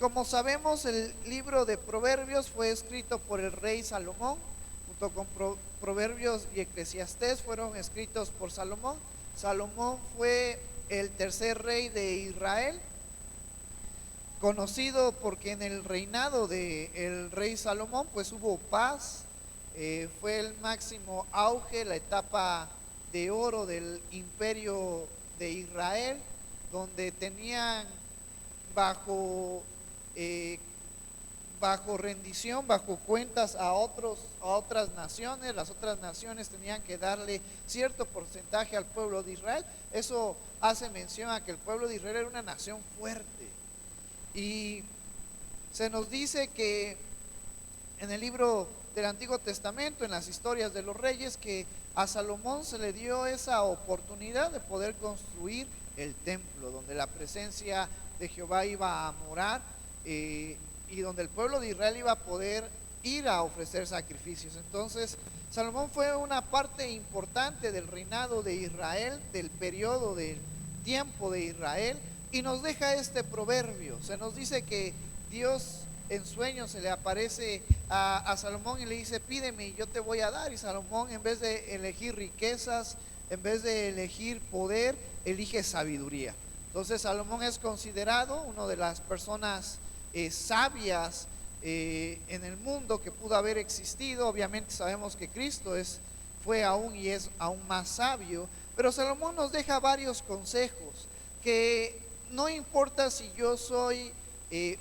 Como sabemos, el libro de Proverbios fue escrito por el rey Salomón, junto con Proverbios y Eclesiastés fueron escritos por Salomón. Salomón fue el tercer rey de Israel, conocido porque en el reinado del rey Salomón pues hubo paz, fue el máximo auge, la etapa de oro del imperio de Israel, donde tenían bajo rendición, bajo cuentas a otras naciones. Las otras naciones tenían que darle cierto porcentaje al pueblo de Israel. Eso hace mención a que el pueblo de Israel era una nación fuerte. Y se nos dice que en el libro del Antiguo Testamento, en las historias de los reyes, que a Salomón se le dio esa oportunidad de poder construir el templo, donde la presencia de Jehová iba a morar, y donde el pueblo de Israel iba a poder ir a ofrecer sacrificios. Entonces Salomón fue una parte importante del reinado de Israel, del periodo del tiempo de Israel, y nos deja este proverbio. Se nos dice que Dios en sueños se le aparece a Salomón y le dice: pídeme y yo te voy a dar. Y Salomón, en vez de elegir riquezas, en vez de elegir poder, elige sabiduría. Entonces Salomón es considerado una de las personas sabias en el mundo que pudo haber existido. Obviamente sabemos que Cristo fue aún y es aún más sabio, pero Salomón nos deja varios consejos, que no importa si yo soy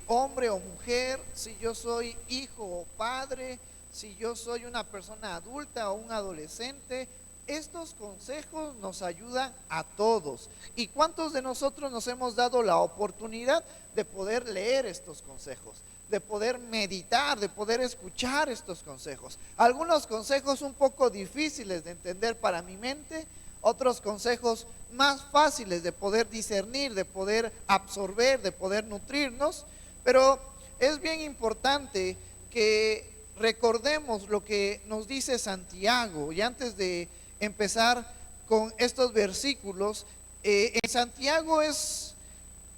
hombre o mujer, si yo soy hijo o padre, si yo soy una persona adulta o un adolescente, estos consejos nos ayudan a todos. ¿Y cuántos de nosotros nos hemos dado la oportunidad de poder leer estos consejos, de poder meditar, de poder escuchar estos consejos? Algunos consejos un poco difíciles de entender para mi mente, otros consejos más fáciles de poder discernir, de poder absorber, de poder nutrirnos. Pero es bien importante que recordemos lo que nos dice Santiago. Y antes de empezar con estos versículos, en Santiago es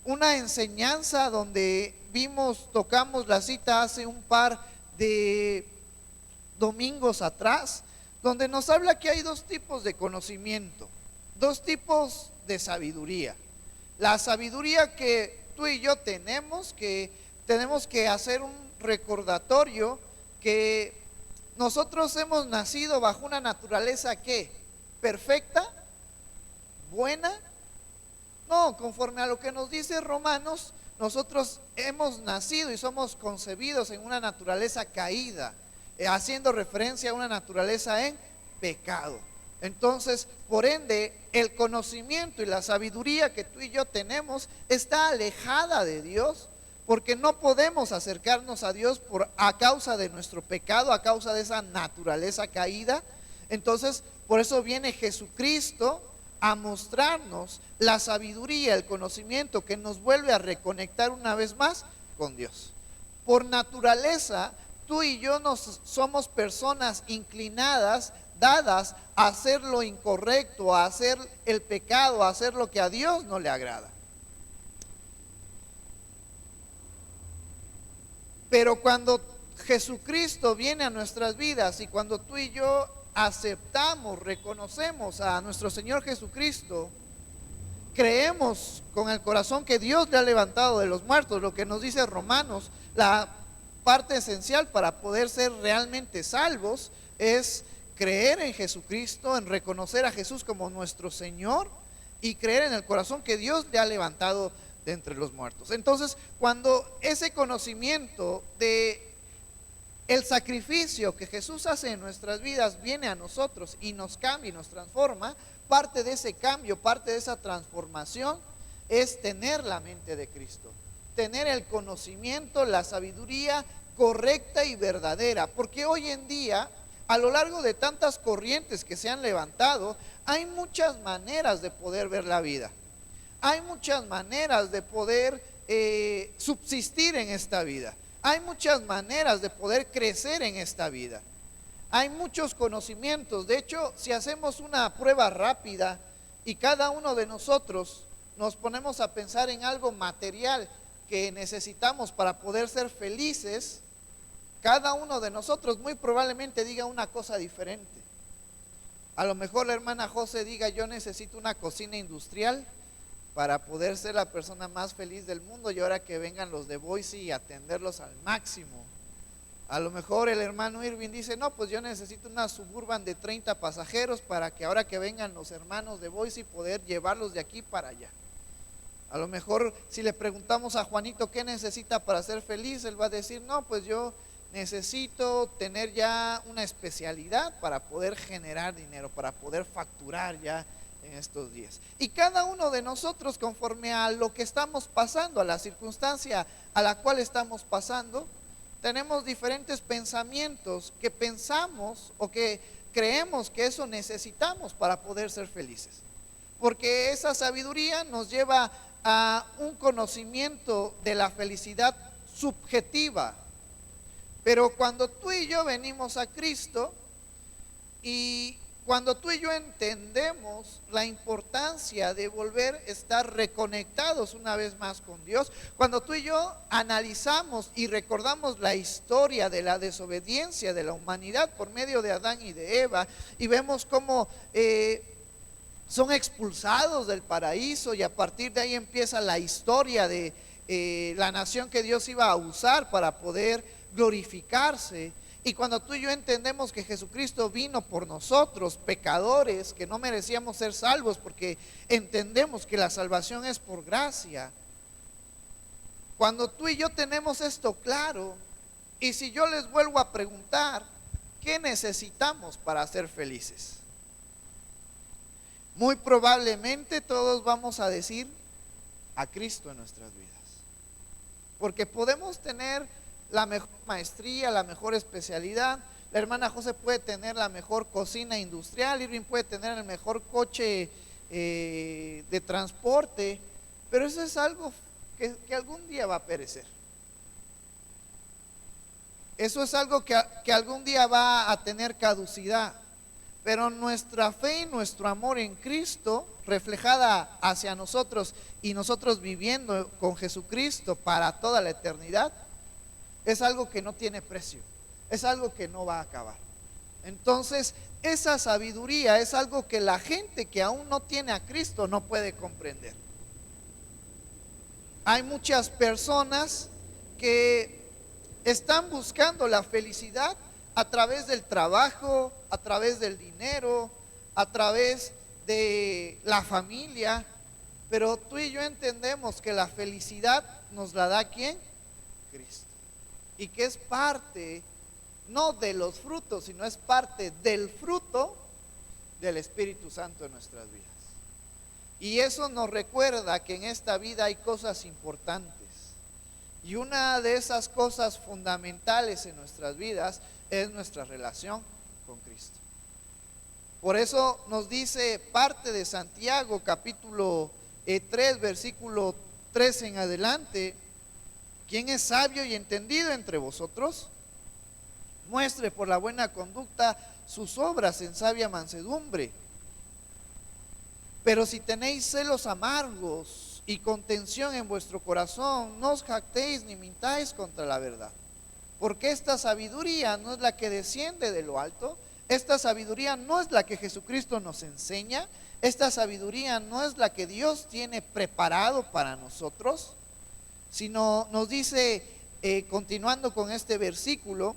una enseñanza donde tocamos la cita hace un par de domingos atrás, donde nos habla que hay dos tipos de conocimiento, dos tipos de sabiduría. La sabiduría que tú y yo tenemos que hacer un recordatorio que nosotros hemos nacido bajo una naturaleza ¿qué? ¿Perfecta? ¿Buena? No, conforme a lo que nos dice Romanos, nosotros hemos nacido y somos concebidos en una naturaleza caída, haciendo referencia a una naturaleza en pecado. Entonces, por ende, el conocimiento y la sabiduría que tú y yo tenemos está alejada de Dios, porque no podemos acercarnos a Dios a causa de nuestro pecado, a causa de esa naturaleza caída. Entonces, por eso viene Jesucristo a mostrarnos la sabiduría, el conocimiento que nos vuelve a reconectar una vez más con Dios. Por naturaleza, tú y yo somos personas inclinadas, dadas a hacer lo incorrecto, a hacer el pecado, a hacer lo que a Dios no le agrada. Pero cuando Jesucristo viene a nuestras vidas y cuando tú y yo aceptamos, reconocemos a nuestro Señor Jesucristo, creemos con el corazón que Dios le ha levantado de los muertos, lo que nos dice Romanos, la parte esencial para poder ser realmente salvos es creer en Jesucristo, en reconocer a Jesús como nuestro Señor y creer en el corazón que Dios le ha levantado de entre los muertos. Entonces, cuando ese conocimiento de el sacrificio que Jesús hace en nuestras vidas viene a nosotros y nos cambia y nos transforma, parte de ese cambio, parte de esa transformación es tener la mente de Cristo, tener el conocimiento, la sabiduría correcta y verdadera. Porque hoy en día, a lo largo de tantas corrientes que se han levantado, hay muchas maneras de poder ver la vida. Hay muchas maneras de poder subsistir en esta vida. Hay muchas maneras de poder crecer en esta vida. Hay muchos conocimientos. De hecho, si hacemos una prueba rápida y cada uno de nosotros nos ponemos a pensar en algo material, que necesitamos para poder ser felices, cada uno de nosotros muy probablemente diga una cosa diferente. A lo mejor la hermana José diga: yo necesito una cocina industrial para poder ser la persona más feliz del mundo, y ahora que vengan los de Boise y atenderlos al máximo. A lo mejor el hermano Irving dice: no, pues yo necesito una Suburban de 30 pasajeros para que ahora que vengan los hermanos de Boise poder llevarlos de aquí para allá. A lo mejor si le preguntamos a Juanito qué necesita para ser feliz, él va a decir: no, pues yo necesito tener ya una especialidad para poder generar dinero, para poder facturar ya en estos días. Y cada uno de nosotros, conforme a lo que estamos pasando, a la circunstancia a la cual estamos pasando, tenemos diferentes pensamientos que pensamos o que creemos que eso necesitamos para poder ser felices. Porque esa sabiduría nos lleva a un conocimiento de la felicidad subjetiva. Pero cuando tú y yo venimos a Cristo, y cuando tú y yo entendemos la importancia de volver a estar reconectados una vez más con Dios, cuando tú y yo analizamos y recordamos la historia de la desobediencia de la humanidad por medio de Adán y de Eva, y vemos cómo son expulsados del paraíso, y a partir de ahí empieza la historia de la nación que Dios iba a usar para poder glorificarse. Y cuando tú y yo entendemos que Jesucristo vino por nosotros, pecadores, que no merecíamos ser salvos, porque entendemos que la salvación es por gracia. Cuando tú y yo tenemos esto claro, y si yo les vuelvo a preguntar, ¿qué necesitamos para ser felices? Muy probablemente todos vamos a decir: a Cristo en nuestras vidas. Porque podemos tener la mejor maestría, la mejor especialidad. La hermana José puede tener la mejor cocina industrial, Irving puede tener el mejor coche de transporte, pero eso es algo que algún día va a perecer. Eso es algo que algún día va a tener caducidad. Pero nuestra fe y nuestro amor en Cristo, reflejada hacia nosotros y nosotros viviendo con Jesucristo para toda la eternidad, es algo que no tiene precio, es algo que no va a acabar. Entonces, esa sabiduría es algo que la gente que aún no tiene a Cristo no puede comprender. Hay muchas personas que están buscando la felicidad a través del trabajo, a través del dinero, a través de la familia, pero tú y yo entendemos que la felicidad nos la da ¿quién? Cristo. Y que es parte, no de los frutos, sino es parte del fruto del Espíritu Santo en nuestras vidas. Y eso nos recuerda que en esta vida hay cosas importantes. Y una de esas cosas fundamentales en nuestras vidas es nuestra relación con Cristo. Por eso nos dice parte de Santiago, capítulo 3, versículo 3 en adelante: ¿quién es sabio y entendido entre vosotros? Muestre por la buena conducta sus obras en sabia mansedumbre. Pero si tenéis celos amargos y contención en vuestro corazón, no os jactéis ni mintáis contra la verdad. Porque esta sabiduría no es la que desciende de lo alto, esta sabiduría no es la que Jesucristo nos enseña, esta sabiduría no es la que Dios tiene preparado para nosotros, sino nos dice, continuando con este versículo,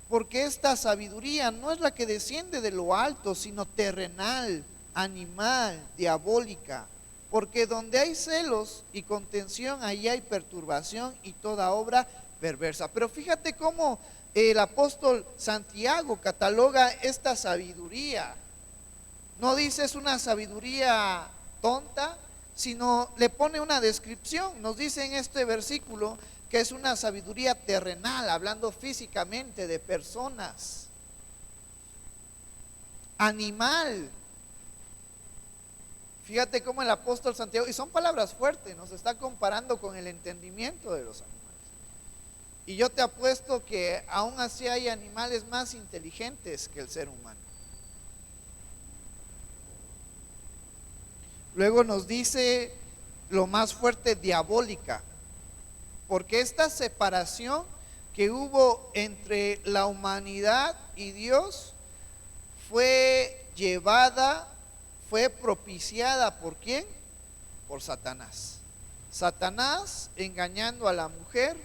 porque esta sabiduría no es la que desciende de lo alto, sino terrenal, animal, diabólica. Porque donde hay celos y contención, ahí hay perturbación y toda obra perversa. Pero fíjate cómo el apóstol Santiago cataloga esta sabiduría. No dice es una sabiduría tonta, sino le pone una descripción. Nos dice en este versículo que es una sabiduría terrenal, hablando físicamente de personas, animal. Fíjate cómo el apóstol Santiago, y son palabras fuertes, nos está comparando con el entendimiento de los animales. Y yo te apuesto que aún así hay animales más inteligentes que el ser humano. Luego nos dice lo más fuerte, diabólica, porque esta separación que hubo entre la humanidad y Dios fue llevada, fue propiciada ¿por quién? Por Satanás. Satanás engañando a la mujer,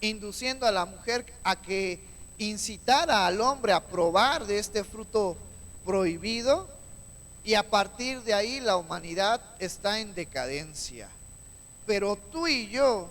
induciendo a la mujer a que incitara al hombre a probar de este fruto prohibido, y a partir de ahí la humanidad está en decadencia. Pero tú y yo,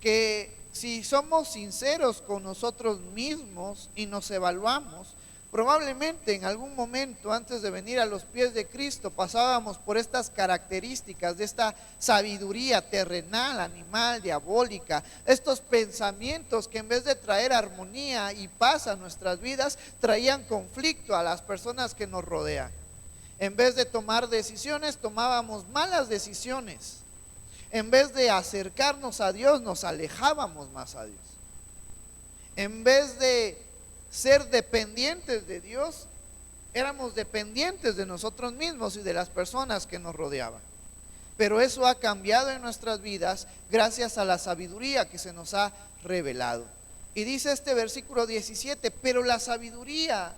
que si somos sinceros con nosotros mismos y nos evaluamos, probablemente en algún momento antes de venir a los pies de Cristo pasábamos por estas características de esta sabiduría terrenal, animal, diabólica, estos pensamientos que en vez de traer armonía y paz a nuestras vidas, traían conflicto a las personas que nos rodean. En vez de tomar decisiones, tomábamos malas decisiones. En vez de acercarnos a Dios, nos alejábamos más a Dios. En vez de ser dependientes de Dios, éramos dependientes de nosotros mismos y de las personas que nos rodeaban. Pero eso ha cambiado en nuestras vidas gracias a la sabiduría que se nos ha revelado. Y dice este versículo 17, pero la sabiduría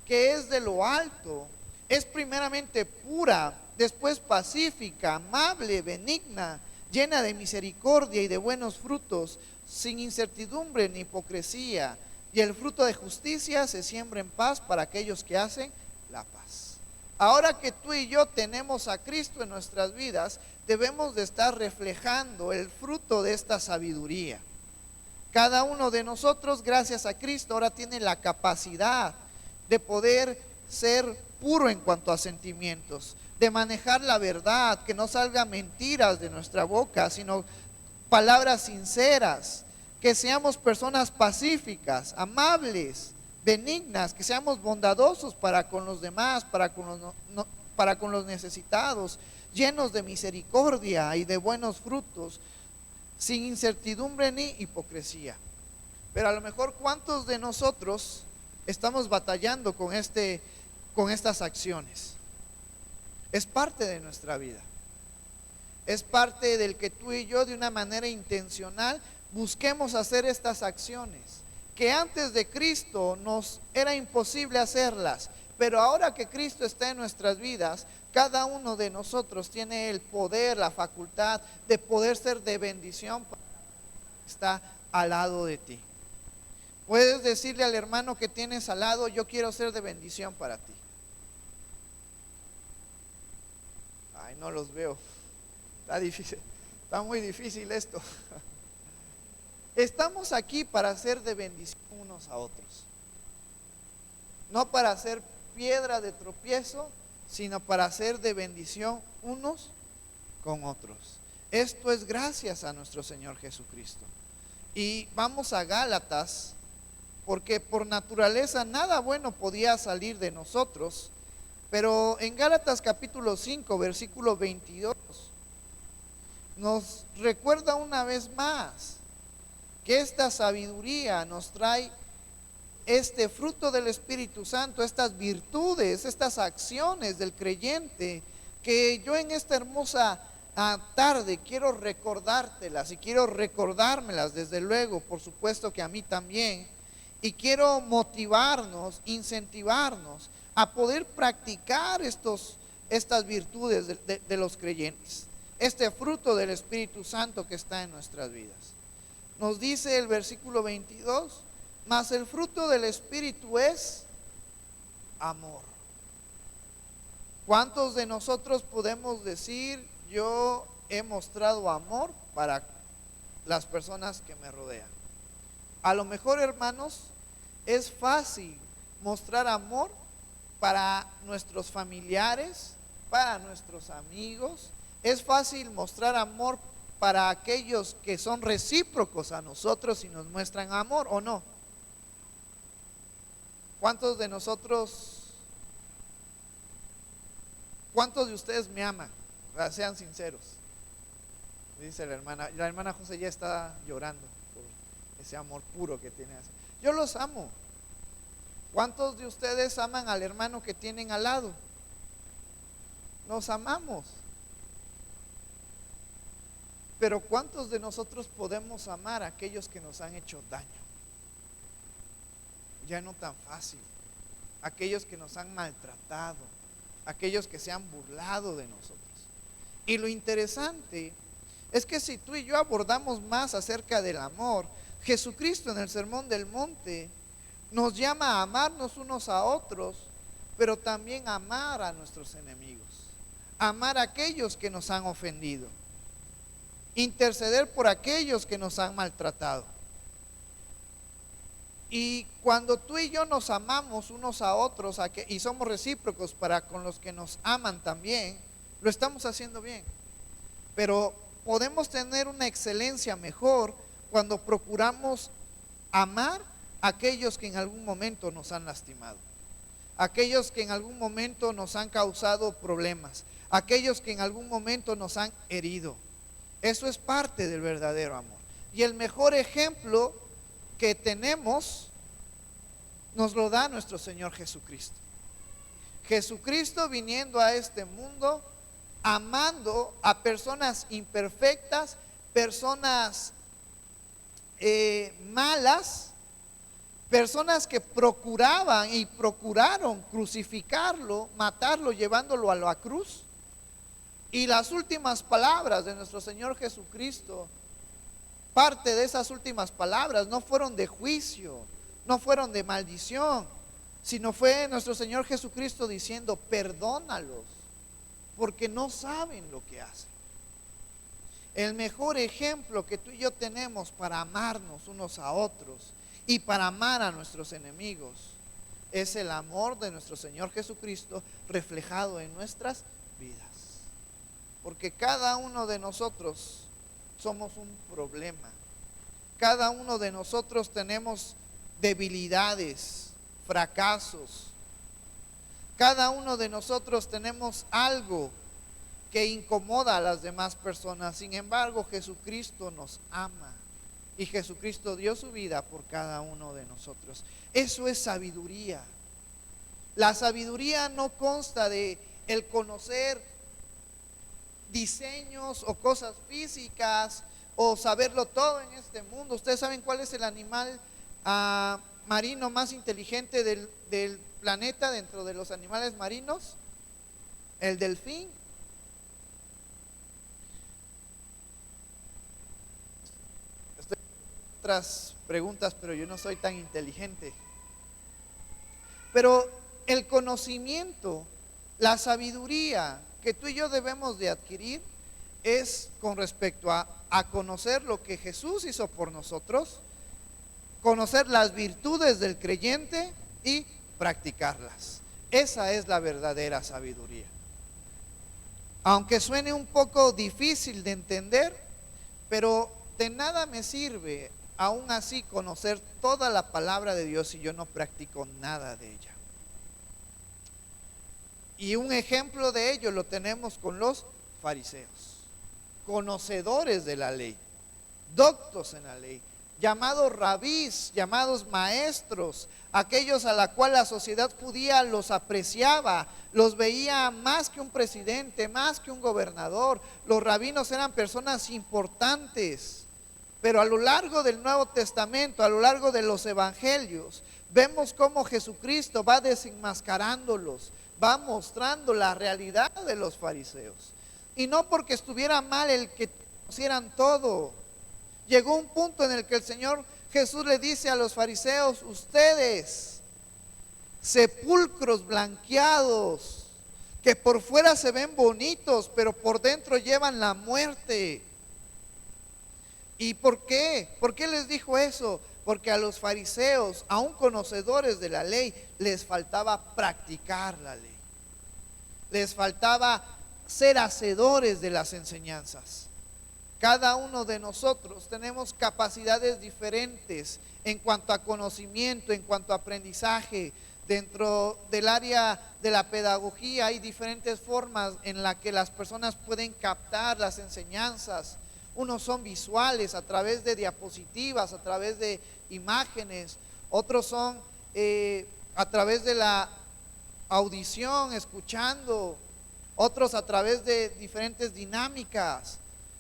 que es de lo alto es primeramente pura, después pacífica, amable, benigna, llena de misericordia y de buenos frutos, sin incertidumbre ni hipocresía. Y el fruto de justicia se siembra en paz para aquellos que hacen la paz. Ahora que tú y yo tenemos a Cristo en nuestras vidas, debemos de estar reflejando el fruto de esta sabiduría. Cada uno de nosotros, gracias a Cristo, ahora tiene la capacidad de poder ser puro en cuanto a sentimientos, de manejar la verdad, que no salgan mentiras de nuestra boca, sino palabras sinceras, que seamos personas pacíficas, amables, benignas, que seamos bondadosos para con los demás, para con los necesitados, llenos de misericordia y de buenos frutos, sin incertidumbre ni hipocresía. Pero a lo mejor, ¿cuántos de nosotros estamos batallando con estas acciones? Es parte de nuestra vida. Es parte del que tú y yo, de una manera intencional, busquemos hacer estas acciones que antes de Cristo nos era imposible hacerlas, pero ahora que Cristo está en nuestras vidas, cada uno de nosotros tiene el poder, la facultad de poder ser de bendición para el que está al lado de ti. Puedes decirle al hermano que tienes al lado: yo quiero ser de bendición para ti. Ay, no los veo. Está difícil, está muy difícil esto. Estamos aquí para ser de bendición unos a otros. No para ser piedra de tropiezo, sino para ser de bendición unos con otros. Esto es gracias a nuestro Señor Jesucristo. Y vamos a Gálatas, porque por naturaleza nada bueno podía salir de nosotros. Pero en Gálatas capítulo 5, versículo 22, nos recuerda una vez más que esta sabiduría nos trae este fruto del Espíritu Santo, estas virtudes, estas acciones del creyente, que yo en esta hermosa tarde quiero recordártelas y quiero recordármelas, desde luego, por supuesto que a mí también, y quiero motivarnos, incentivarnos a poder practicar estas virtudes de los creyentes, este fruto del Espíritu Santo que está en nuestras vidas. Nos dice el versículo 22, mas el fruto del Espíritu es amor. ¿Cuántos de nosotros podemos decir: yo he mostrado amor para las personas que me rodean? A lo mejor, hermanos, es fácil mostrar amor para nuestros familiares, para nuestros amigos. Es fácil mostrar amor para aquellos que son recíprocos a nosotros y nos muestran amor, ¿o no? ¿Cuántos de ustedes me aman? Sean sinceros. Dice la hermana José ya está llorando por ese amor puro que tiene. Yo los amo. ¿Cuántos de ustedes aman al hermano que tienen al lado? Nos amamos. Pero ¿cuántos de nosotros podemos amar a aquellos que nos han hecho daño? Ya no tan fácil. Aquellos que nos han maltratado, aquellos que se han burlado de nosotros. Y lo interesante es que si tú y yo abordamos más acerca del amor, Jesucristo en el Sermón del Monte nos llama a amarnos unos a otros, pero también a amar a nuestros enemigos, amar a aquellos que nos han ofendido, interceder por aquellos que nos han maltratado. Y cuando tú y yo nos amamos unos a otros y somos recíprocos para con los que nos aman también, lo estamos haciendo bien. Pero podemos tener una excelencia mejor cuando procuramos amar a aquellos que en algún momento nos han lastimado, aquellos que en algún momento nos han causado problemas, aquellos que en algún momento nos han herido. Eso es parte del verdadero amor. Y el mejor ejemplo que tenemos nos lo da nuestro Señor Jesucristo. Jesucristo viniendo a este mundo, amando a personas imperfectas, personas malas, personas que procuraban y procuraron crucificarlo, matarlo, llevándolo a la cruz. Y las últimas palabras de nuestro Señor Jesucristo, parte de esas últimas palabras no fueron de juicio, no fueron de maldición, sino fue nuestro Señor Jesucristo diciendo: perdónalos, porque no saben lo que hacen. El mejor ejemplo que tú y yo tenemos para amarnos unos a otros y para amar a nuestros enemigos es el amor de nuestro Señor Jesucristo reflejado en nuestras vidas. Porque cada uno de nosotros somos un problema. Cada uno de nosotros tenemos debilidades, fracasos. Cada uno de nosotros tenemos algo que incomoda a las demás personas. Sin embargo, Jesucristo nos ama y Jesucristo dio su vida por cada uno de nosotros. Eso es sabiduría. La sabiduría no consta de el conocer diseños o cosas físicas o saberlo todo en este mundo. Ustedes saben cuál es el animal marino más inteligente del planeta dentro de los animales marinos: el delfín. Estoy con otras preguntas, pero yo no soy tan inteligente. Pero el conocimiento, la sabiduría que tú y yo debemos de adquirir es con respecto a conocer lo que Jesús hizo por nosotros, conocer las virtudes del creyente y practicarlas. Esa es la verdadera sabiduría. Aunque suene un poco difícil de entender, pero de nada me sirve aún así conocer toda la palabra de Dios si yo no practico nada de ella. Y un ejemplo de ello lo tenemos con los fariseos, conocedores de la ley, doctos en la ley, llamados rabís, llamados maestros, aquellos a la cual la sociedad judía los apreciaba, los veía más que un presidente, más que un gobernador. Los rabinos eran personas importantes, pero a lo largo del Nuevo Testamento, a lo largo de los evangelios, vemos cómo Jesucristo va desenmascarándolos, va mostrando la realidad de los fariseos. Y no porque estuviera mal el que conocieran todo. Llegó un punto en el que el Señor Jesús le dice a los fariseos: ustedes, sepulcros blanqueados, que por fuera se ven bonitos, pero por dentro llevan la muerte. ¿Y por qué? ¿Por qué les dijo eso? Porque a los fariseos, aun conocedores de la ley, les faltaba practicar la ley. Les faltaba ser hacedores de las enseñanzas. Cada uno de nosotros tenemos capacidades diferentes en cuanto a conocimiento, en cuanto a aprendizaje. Dentro del área de la pedagogía hay diferentes formas en las que las personas pueden captar las enseñanzas. Unos son visuales, a través de diapositivas, a través de imágenes. Otros son a través de la audición, escuchando. Otros a través de diferentes dinámicas.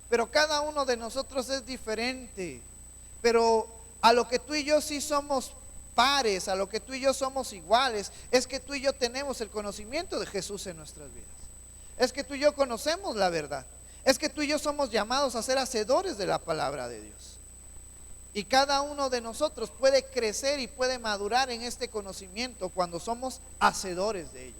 pero cada uno de nosotros es diferente. Pero a lo que tú y yo sí somos pares, a lo que tú y yo somos iguales, es que tú y yo tenemos el conocimiento de Jesús en nuestras vidas. Es que tú y yo conocemos la verdad. Es que tú y yo somos llamados a ser hacedores de la palabra de Dios. Y cada uno de nosotros puede crecer y puede madurar en este conocimiento cuando somos hacedores de ella.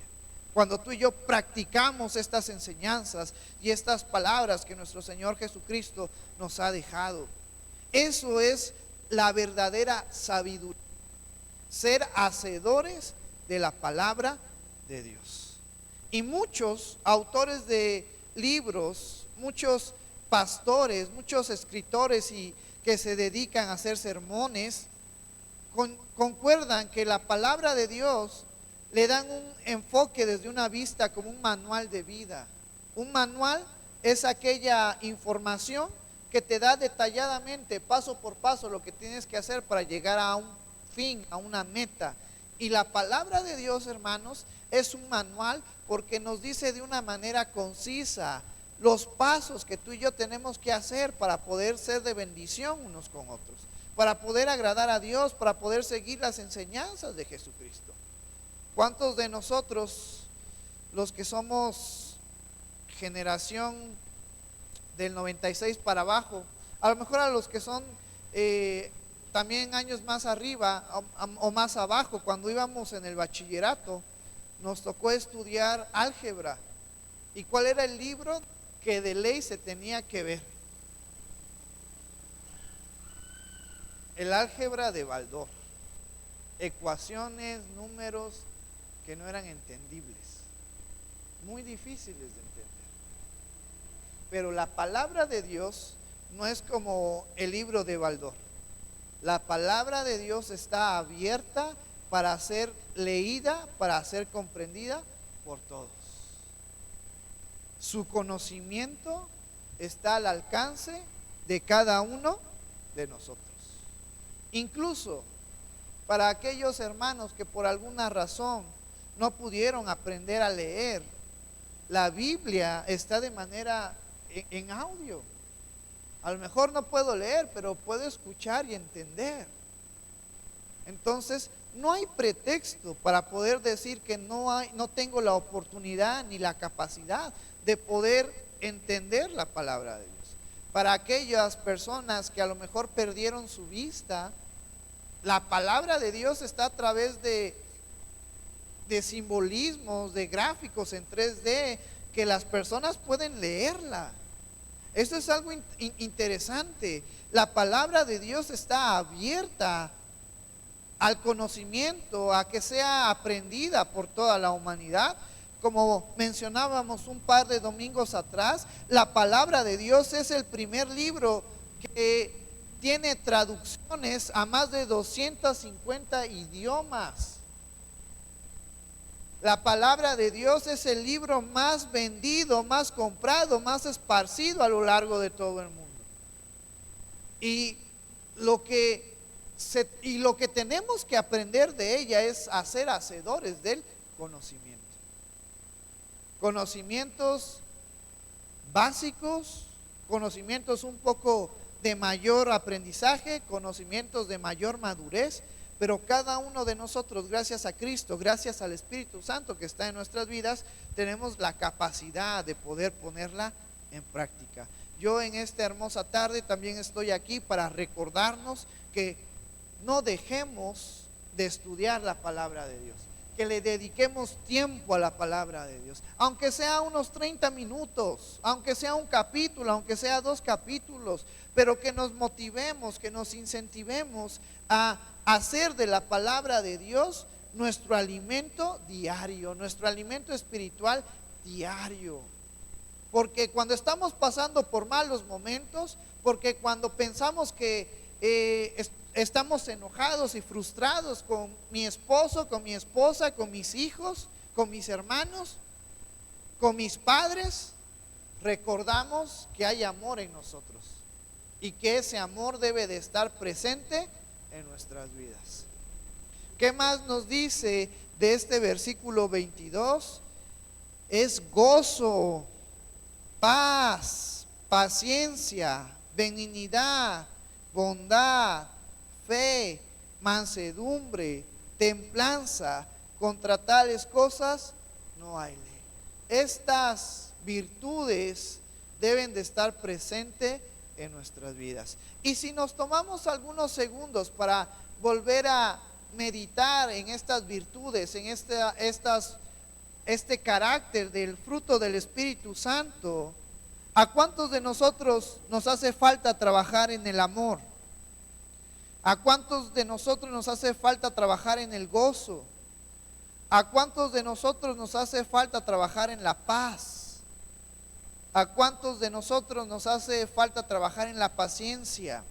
Cuando tú y yo practicamos estas enseñanzas y estas palabras que nuestro Señor Jesucristo nos ha dejado. Eso es la verdadera sabiduría. Ser hacedores de la palabra de Dios. Y muchos autores de libros, muchos pastores, muchos escritores y que se dedican a hacer sermones, concuerdan que la palabra de Dios le dan un enfoque desde una vista como un manual de vida. Un manual es aquella información que te da detalladamente, paso por paso, lo que tienes que hacer para llegar a un fin, a una meta. Y la palabra de Dios, hermanos, es un manual porque nos dice de una manera concisa los pasos que tú y yo tenemos que hacer para poder ser de bendición unos con otros, para poder agradar a Dios, para poder seguir las enseñanzas de Jesucristo. ¿Cuántos de nosotros, los que somos generación del 96 para abajo, a lo mejor a los que son también años más arriba o más abajo, cuando íbamos en el bachillerato, nos tocó estudiar álgebra? ¿Y cuál era el libro que de ley se tenía que ver? El álgebra de Baldor. Ecuaciones, números que no eran entendibles, muy difíciles de entender. Pero la palabra de Dios no es como el libro de Baldor. La palabra de Dios está abierta para ser leída, para ser comprendida por todos. Su conocimiento está al alcance de cada uno de nosotros. Incluso para aquellos hermanos que por alguna razón no pudieron aprender a leer, la Biblia está de manera en audio. A lo mejor no puedo leer, pero puedo escuchar y entender. Entonces, no hay pretexto para poder decir que no tengo la oportunidad ni la capacidad de poder entender la palabra de Dios. Para aquellas personas que a lo mejor perdieron su vista, la palabra de Dios está a través de simbolismos, de gráficos en 3D, que las personas pueden leerla. Esto es algo interesante. La palabra de Dios está abierta al conocimiento, a que sea aprendida por toda la humanidad. Como mencionábamos un par de domingos atrás, la palabra de Dios es el primer libro que tiene traducciones a más de 250 idiomas. La palabra de Dios es el libro más vendido, más comprado, más esparcido a lo largo de todo el mundo. Y lo que tenemos que aprender de ella es a ser hacedores del conocimiento. Conocimientos básicos, conocimientos un poco de mayor aprendizaje, conocimientos de mayor madurez, pero cada uno de nosotros, gracias a Cristo, gracias al Espíritu Santo que está en nuestras vidas, tenemos la capacidad de poder ponerla en práctica. Yo en esta hermosa tarde también estoy aquí para recordarnos que no dejemos de estudiar la palabra de Dios, que le dediquemos tiempo a la palabra de Dios, aunque sea unos 30 minutos, aunque sea un capítulo, aunque sea 2 capítulos, pero que nos motivemos, que nos incentivemos a hacer de la palabra de Dios nuestro alimento diario, nuestro alimento espiritual diario. Porque cuando estamos pasando por malos momentos, porque cuando pensamos que estamos enojados y frustrados con mi esposo, con mi esposa, con mis hijos, con mis hermanos, con mis padres, recordamos que hay amor en nosotros y que ese amor debe de estar presente en nuestras vidas. ¿Qué más nos dice de este versículo 22? Es gozo, paz, paciencia, benignidad, bondad, fe, mansedumbre, templanza. Contra tales cosas no hay ley. Estas virtudes deben de estar presentes en nuestras vidas. Y si nos tomamos algunos segundos para volver a meditar en estas virtudes, en este carácter del fruto del Espíritu Santo, ¿a cuántos de nosotros nos hace falta trabajar en el amor? ¿A cuántos de nosotros nos hace falta trabajar en el gozo? ¿A cuántos de nosotros nos hace falta trabajar en la paz? ¿A cuántos de nosotros nos hace falta trabajar en la paciencia?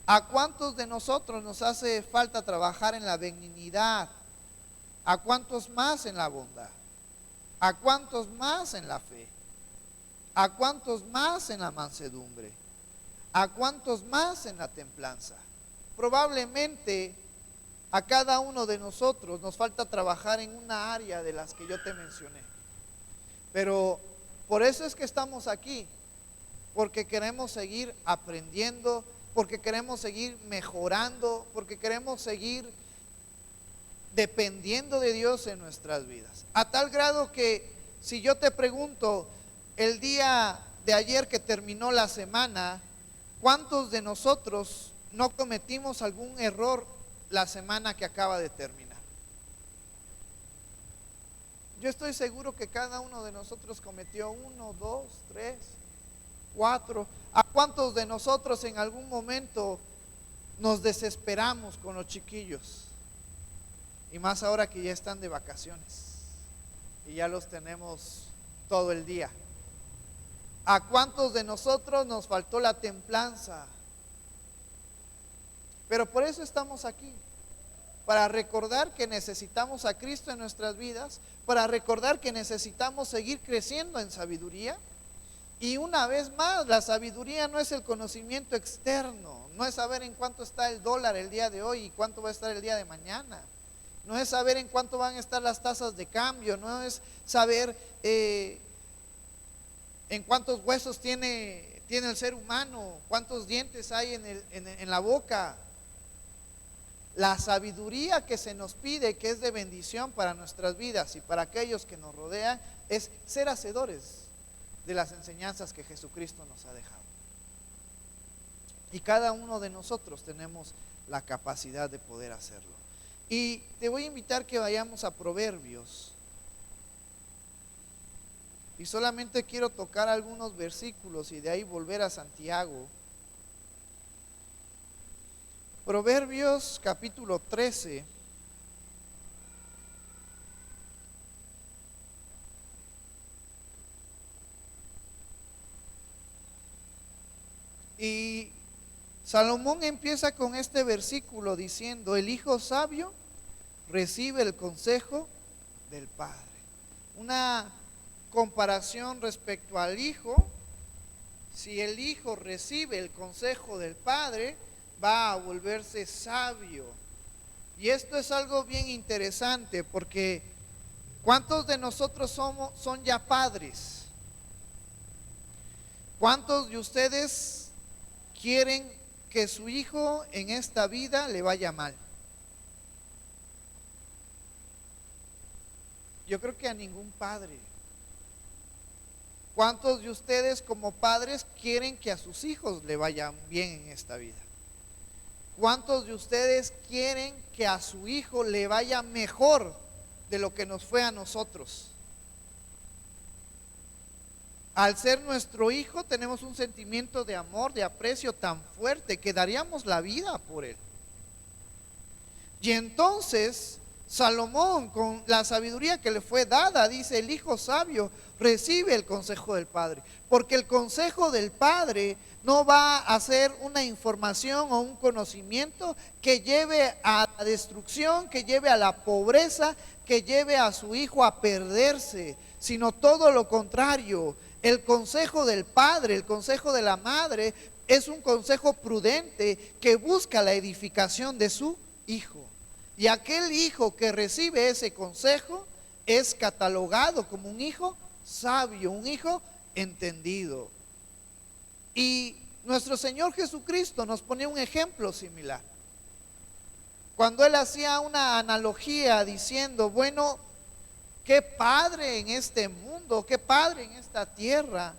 ¿A cuántos de nosotros nos hace falta trabajar en la benignidad? ¿A cuántos más en la bondad? ¿A cuántos más en la fe? ¿A cuántos más en la mansedumbre? ¿A cuántos más en la templanza? Probablemente a cada uno de nosotros nos falta trabajar en una área de las que yo te mencioné. Pero por eso es que estamos aquí, porque queremos seguir aprendiendo, porque queremos seguir mejorando, porque queremos seguir dependiendo de Dios en nuestras vidas. A tal grado que si yo te pregunto el día de ayer que terminó la semana, ¿cuántos de nosotros no cometimos algún error la semana que acaba de terminar? Yo estoy seguro que cada uno de nosotros cometió 1, 2, 3, 4. ¿A cuántos de nosotros en algún momento nos desesperamos con los chiquillos? Y más ahora que ya están de vacaciones y ya los tenemos todo el día. ¿A cuántos de nosotros nos faltó la templanza? Pero por eso estamos aquí, para recordar que necesitamos a Cristo en nuestras vidas, para recordar que necesitamos seguir creciendo en sabiduría. Y una vez más, la sabiduría no es el conocimiento externo, no es saber en cuánto está el dólar el día de hoy y cuánto va a estar el día de mañana, no es saber en cuánto van a estar las tasas de cambio, no es saber en cuántos huesos tiene el ser humano, cuántos dientes hay en la boca. La sabiduría que se nos pide, que es de bendición para nuestras vidas y para aquellos que nos rodean, es ser hacedores de las enseñanzas que Jesucristo nos ha dejado. Y cada uno de nosotros tenemos la capacidad de poder hacerlo. Y te voy a invitar que vayamos a Proverbios. Y solamente quiero tocar algunos versículos y de ahí volver a Santiago. Proverbios capítulo 13. Y Salomón empieza con este versículo diciendo: el hijo sabio recibe el consejo del padre. Una comparación respecto al hijo. Si el hijo recibe el consejo del padre, va a volverse sabio. Y esto es algo bien interesante, porque ¿cuántos de nosotros son ya padres? ¿Cuántos de ustedes quieren que su hijo en esta vida le vaya mal? Yo creo que a ningún padre. ¿Cuántos de ustedes como padres quieren que a sus hijos le vayan bien en esta vida? ¿Cuántos de ustedes quieren que a su hijo le vaya mejor de lo que nos fue a nosotros? Al ser nuestro hijo tenemos un sentimiento de amor, de aprecio tan fuerte que daríamos la vida por él. Y entonces Salomón, con la sabiduría que le fue dada, dice: el hijo sabio recibe el consejo del padre, porque el consejo del padre no va a ser una información o un conocimiento que lleve a la destrucción, que lleve a la pobreza, que lleve a su hijo a perderse, sino todo lo contrario. El consejo del padre, el consejo de la madre, es un consejo prudente que busca la edificación de su hijo. Y aquel hijo que recibe ese consejo es catalogado como un hijo sabio, un hijo entendido. Y nuestro Señor Jesucristo nos pone un ejemplo similar. Cuando Él hacía una analogía diciendo, bueno, qué padre en este mundo, qué padre en esta tierra,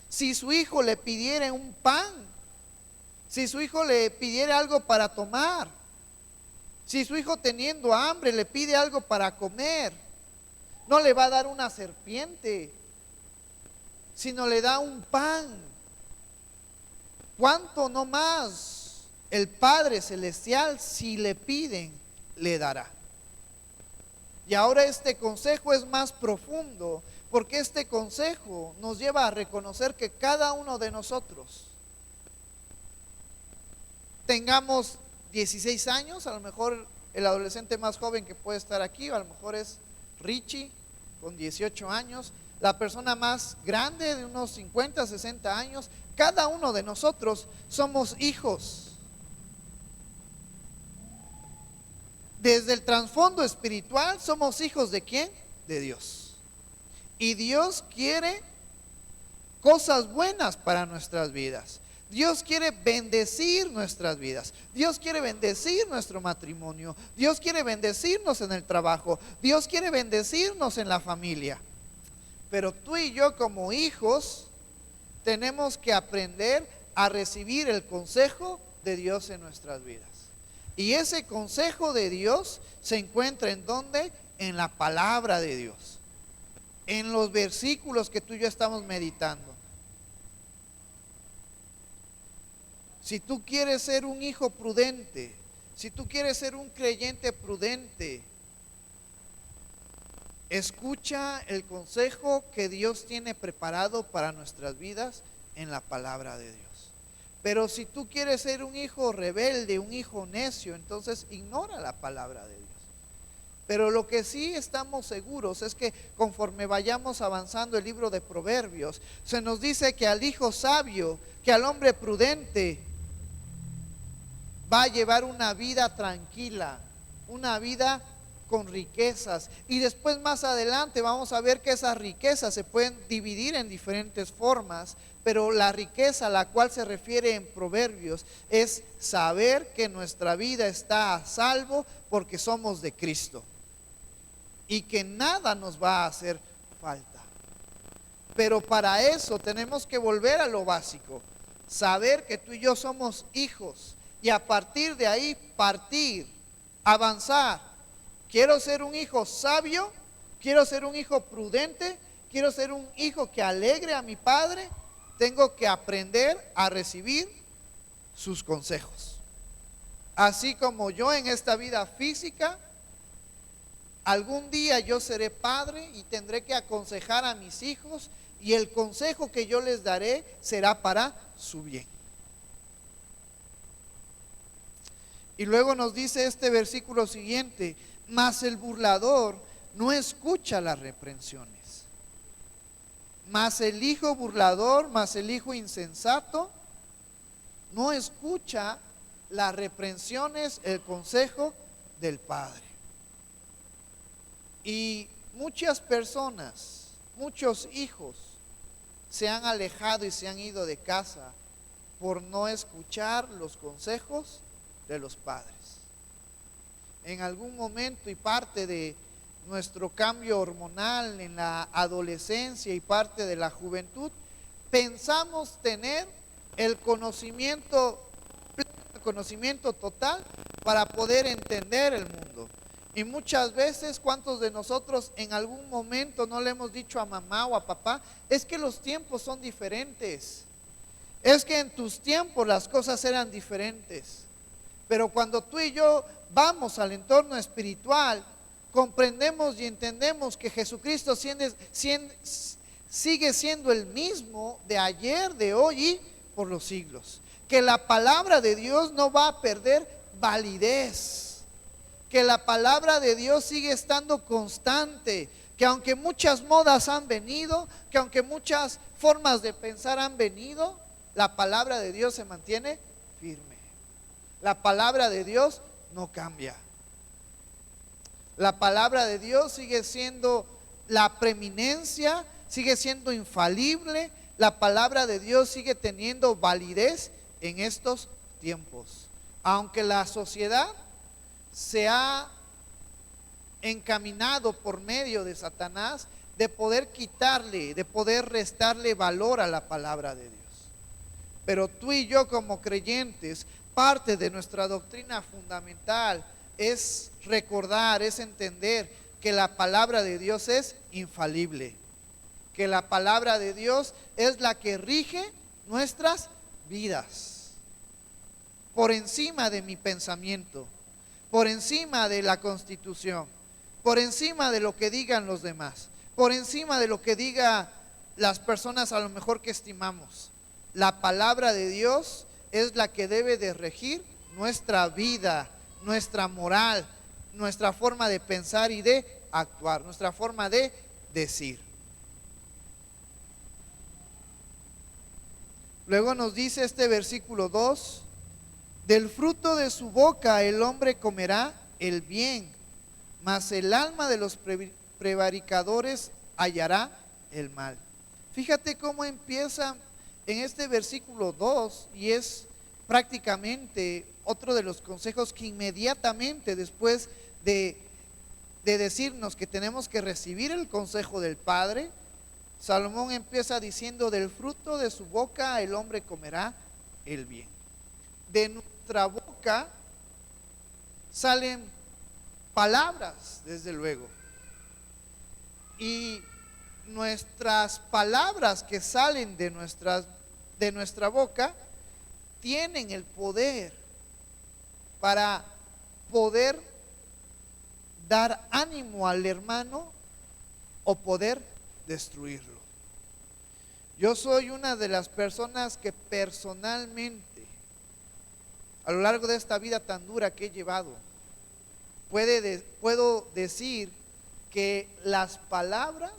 si su hijo le pidiera un pan, si su hijo le pidiera algo para tomar, si su hijo teniendo hambre le pide algo para comer, no le va a dar una serpiente, sino le da un pan. ¿Cuánto no más el Padre Celestial, si le piden, le dará? Y ahora este consejo es más profundo, porque este consejo nos lleva a reconocer que cada uno de nosotros, tengamos 16 años, a lo mejor el adolescente más joven que puede estar aquí, a lo mejor es Richie con 18 años, la persona más grande de unos 50, 60 años, cada uno de nosotros somos hijos. Desde el trasfondo espiritual somos hijos ¿de quién? De Dios. Y Dios quiere cosas buenas para nuestras vidas. Dios quiere bendecir nuestras vidas. Dios quiere bendecir nuestro matrimonio. Dios quiere bendecirnos en el trabajo. Dios quiere bendecirnos en la familia. Pero tú y yo como hijos tenemos que aprender a recibir el consejo de Dios en nuestras vidas. Y ese consejo de Dios se encuentra ¿en dónde? En la palabra de Dios. En los versículos que tú y yo estamos meditando. Si tú quieres ser un hijo prudente, si tú quieres ser un creyente prudente, escucha el consejo que Dios tiene preparado para nuestras vidas en la palabra de Dios. Pero si tú quieres ser un hijo rebelde, un hijo necio, entonces ignora la palabra de Dios. Pero lo que sí estamos seguros es que conforme vayamos avanzando el libro de Proverbios, se nos dice que al hijo sabio, que al hombre prudente, va a llevar una vida tranquila, una vida con riquezas. Y después más adelante vamos a ver que esas riquezas se pueden dividir en diferentes formas, pero la riqueza a la cual se refiere en Proverbios es saber que nuestra vida está a salvo porque somos de Cristo y que nada nos va a hacer falta. Pero para eso tenemos que volver a lo básico, saber que tú y yo somos hijos y a partir de ahí partir, avanzar. Quiero ser un hijo sabio, quiero ser un hijo prudente, quiero ser un hijo que alegre a mi padre. Tengo que aprender a recibir sus consejos. Así como yo en esta vida física, algún día yo seré padre y tendré que aconsejar a mis hijos y el consejo que yo les daré será para su bien. Y luego nos dice este versículo siguiente: mas el burlador no escucha las reprensiones. Mas el hijo burlador, mas el hijo insensato, no escucha las reprensiones, el consejo del padre. Y muchas personas, muchos hijos se han alejado y se han ido de casa por no escuchar los consejos de los padres. En algún momento y parte de nuestro cambio hormonal en la adolescencia y parte de la juventud, pensamos tener el conocimiento total para poder entender el mundo. Y muchas veces, ¿cuántos de nosotros en algún momento no le hemos dicho a mamá o a papá: es que los tiempos son diferentes, es que en tus tiempos las cosas eran diferentes? Pero cuando tú y yo vamos al entorno espiritual, comprendemos y entendemos que Jesucristo sigue siendo el mismo de ayer, de hoy y por los siglos. Que la palabra de Dios no va a perder validez. Que la palabra de Dios sigue estando constante. Que aunque muchas modas han venido, que aunque muchas formas de pensar han venido, la palabra de Dios se mantiene firme. La palabra de Dios no cambia. La palabra de Dios sigue siendo la preeminencia, sigue siendo infalible, la palabra de Dios sigue teniendo validez en estos tiempos. Aunque la sociedad se ha encaminado por medio de Satanás de poder quitarle, de poder restarle valor a la palabra de Dios. Pero tú y yo como creyentes, parte de nuestra doctrina fundamental es recordar, es entender que la palabra de Dios es infalible, que la palabra de Dios es la que rige nuestras vidas, por encima de mi pensamiento, por encima de la Constitución, por encima de lo que digan los demás, por encima de lo que digan las personas a lo mejor que estimamos. La palabra de Dios es la que debe de regir nuestra vida, nuestra moral, nuestra forma de pensar y de actuar, nuestra forma de decir. Luego nos dice este versículo 2: del fruto de su boca el hombre comerá el bien, mas el alma de los prevaricadores hallará el mal. Fíjate cómo empieza en este versículo 2, y es prácticamente otro de los consejos que inmediatamente después de decirnos que tenemos que recibir el consejo del Padre, Salomón empieza diciendo: del fruto de su boca el hombre comerá el bien. De nuestra boca salen palabras, desde luego, y nuestras palabras que salen de nuestra boca tienen el poder para poder dar ánimo al hermano o poder destruirlo. Yo soy una de las personas que personalmente, a lo largo de esta vida tan dura que he llevado, puedo decir que las palabras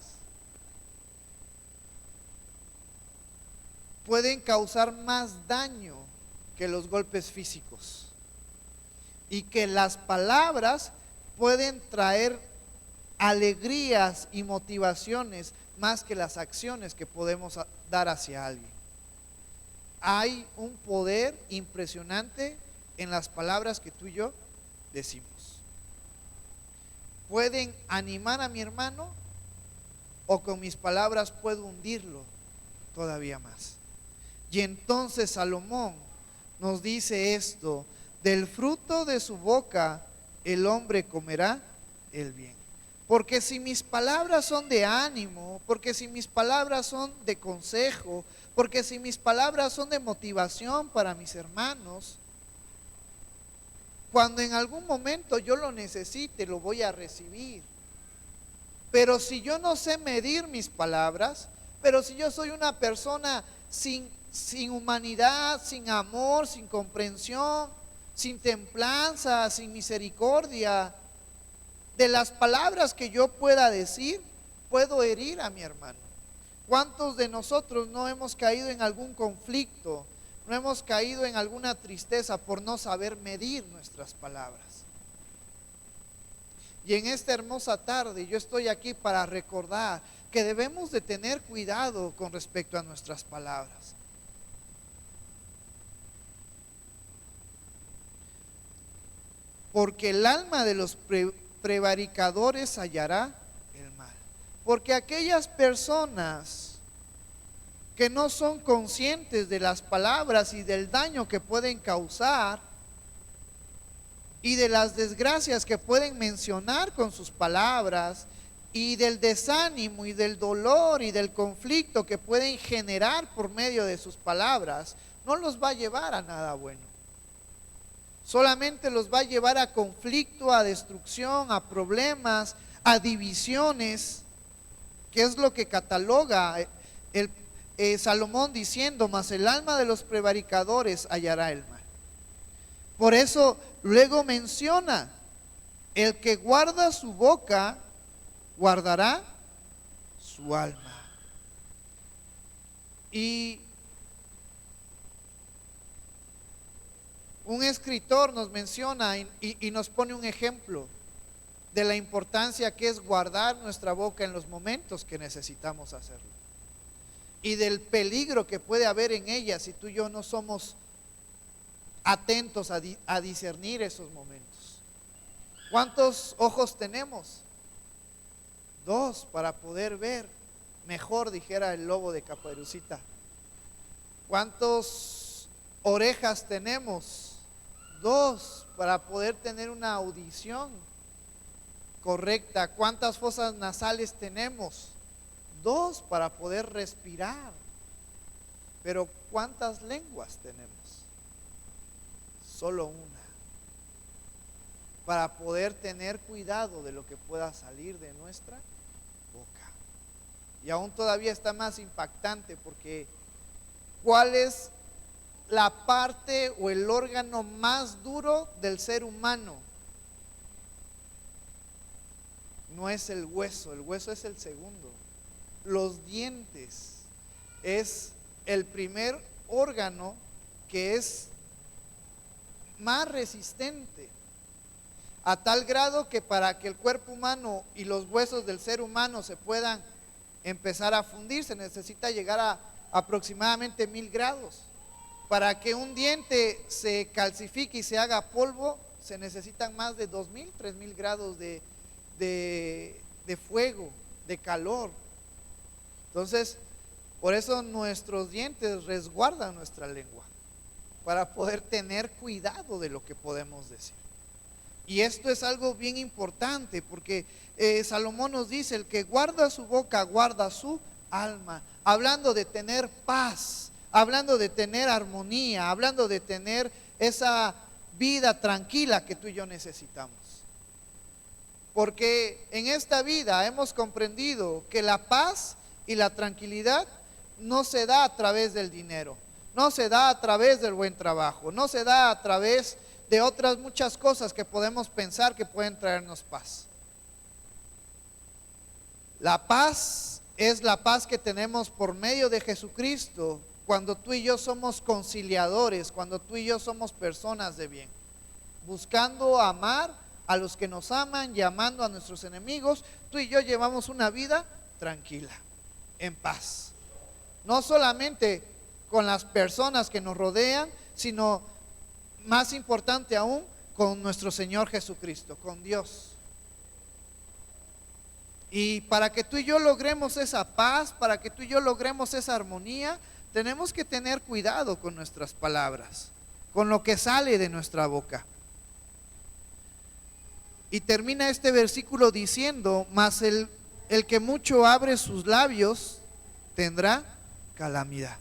pueden causar más daño que los golpes físicos, y que las palabras pueden traer alegrías y motivaciones más que las acciones que podemos dar hacia alguien. Hay un poder impresionante en las palabras que tú y yo decimos. Pueden animar a mi hermano, o con mis palabras puedo hundirlo todavía más. Y entonces Salomón nos dice esto: del fruto de su boca el hombre comerá el bien. Porque si mis palabras son de ánimo, porque si mis palabras son de consejo, porque si mis palabras son de motivación para mis hermanos, cuando en algún momento yo lo necesite, lo voy a recibir. Pero si yo no sé medir mis palabras, pero si yo soy una persona sin humanidad, sin amor, sin comprensión, sin templanza, sin misericordia, de las palabras que yo pueda decir, puedo herir a mi hermano. ¿Cuántos de nosotros no hemos caído en algún conflicto, no hemos caído en alguna tristeza por no saber medir nuestras palabras? Y en esta hermosa tarde yo estoy aquí para recordar que debemos de tener cuidado con respecto a nuestras palabras. Porque el alma de los prevaricadores hallará el mal. Porque aquellas personas que no son conscientes de las palabras y del daño que pueden causar y de las desgracias que pueden mencionar con sus palabras, y del desánimo y del dolor y del conflicto que pueden generar por medio de sus palabras, no los va a llevar a nada bueno. Solamente los va a llevar a conflicto, a destrucción, a problemas, a divisiones, que es lo que cataloga Salomón diciendo: mas el alma de los prevaricadores hallará el mal. Por eso luego menciona: el que guarda su boca guardará su alma. Y un escritor nos menciona y nos pone un ejemplo de la importancia que es guardar nuestra boca en los momentos que necesitamos hacerlo. y del peligro que puede haber en ella si tú y yo no somos atentos a discernir esos momentos. ¿Cuántos ojos tenemos? 2 para poder ver mejor, dijera el lobo de Caperucita. ¿Cuántas orejas tenemos? 2 para poder tener una audición correcta. ¿Cuántas fosas nasales tenemos? 2 para poder respirar. Pero ¿cuántas lenguas tenemos? Solo una, para poder tener cuidado de lo que pueda salir de nuestra boca. Y aún todavía está más impactante, porque ¿cuál es la parte o el órgano más duro del ser humano? No es el hueso es el segundo. Los dientes es el primer órgano que es más resistente, a tal grado que para que el cuerpo humano y los huesos del ser humano se puedan empezar a fundir, se necesita llegar a aproximadamente 1000 grados. Para que un diente se calcifique y se haga polvo, se necesitan más de 2000, 3000 grados de fuego, de calor. Entonces, por eso nuestros dientes resguardan nuestra lengua, para poder tener cuidado de lo que podemos decir. Y esto es algo bien importante, porque Salomón nos dice: el que guarda su boca guarda su alma, hablando de tener paz, hablando de tener armonía, hablando de tener esa vida tranquila que tú y yo necesitamos. Porque en esta vida hemos comprendido que la paz y la tranquilidad no se da a través del dinero, no se da a través del buen trabajo, no se da a través de otras muchas cosas que podemos pensar que pueden traernos paz. La paz es la paz que tenemos por medio de Jesucristo, cuando tú y yo somos conciliadores, cuando tú y yo somos personas de bien, buscando amar a los que nos aman y amando a nuestros enemigos. Tú y yo llevamos una vida tranquila, en paz, no solamente con las personas que nos rodean, sino más importante aún, con nuestro Señor Jesucristo, con Dios. Y para que tú y yo logremos esa paz, para que tú y yo logremos esa armonía, tenemos que tener cuidado con nuestras palabras, con lo que sale de nuestra boca. Y termina este versículo diciendo: mas el que mucho abre sus labios tendrá calamidad.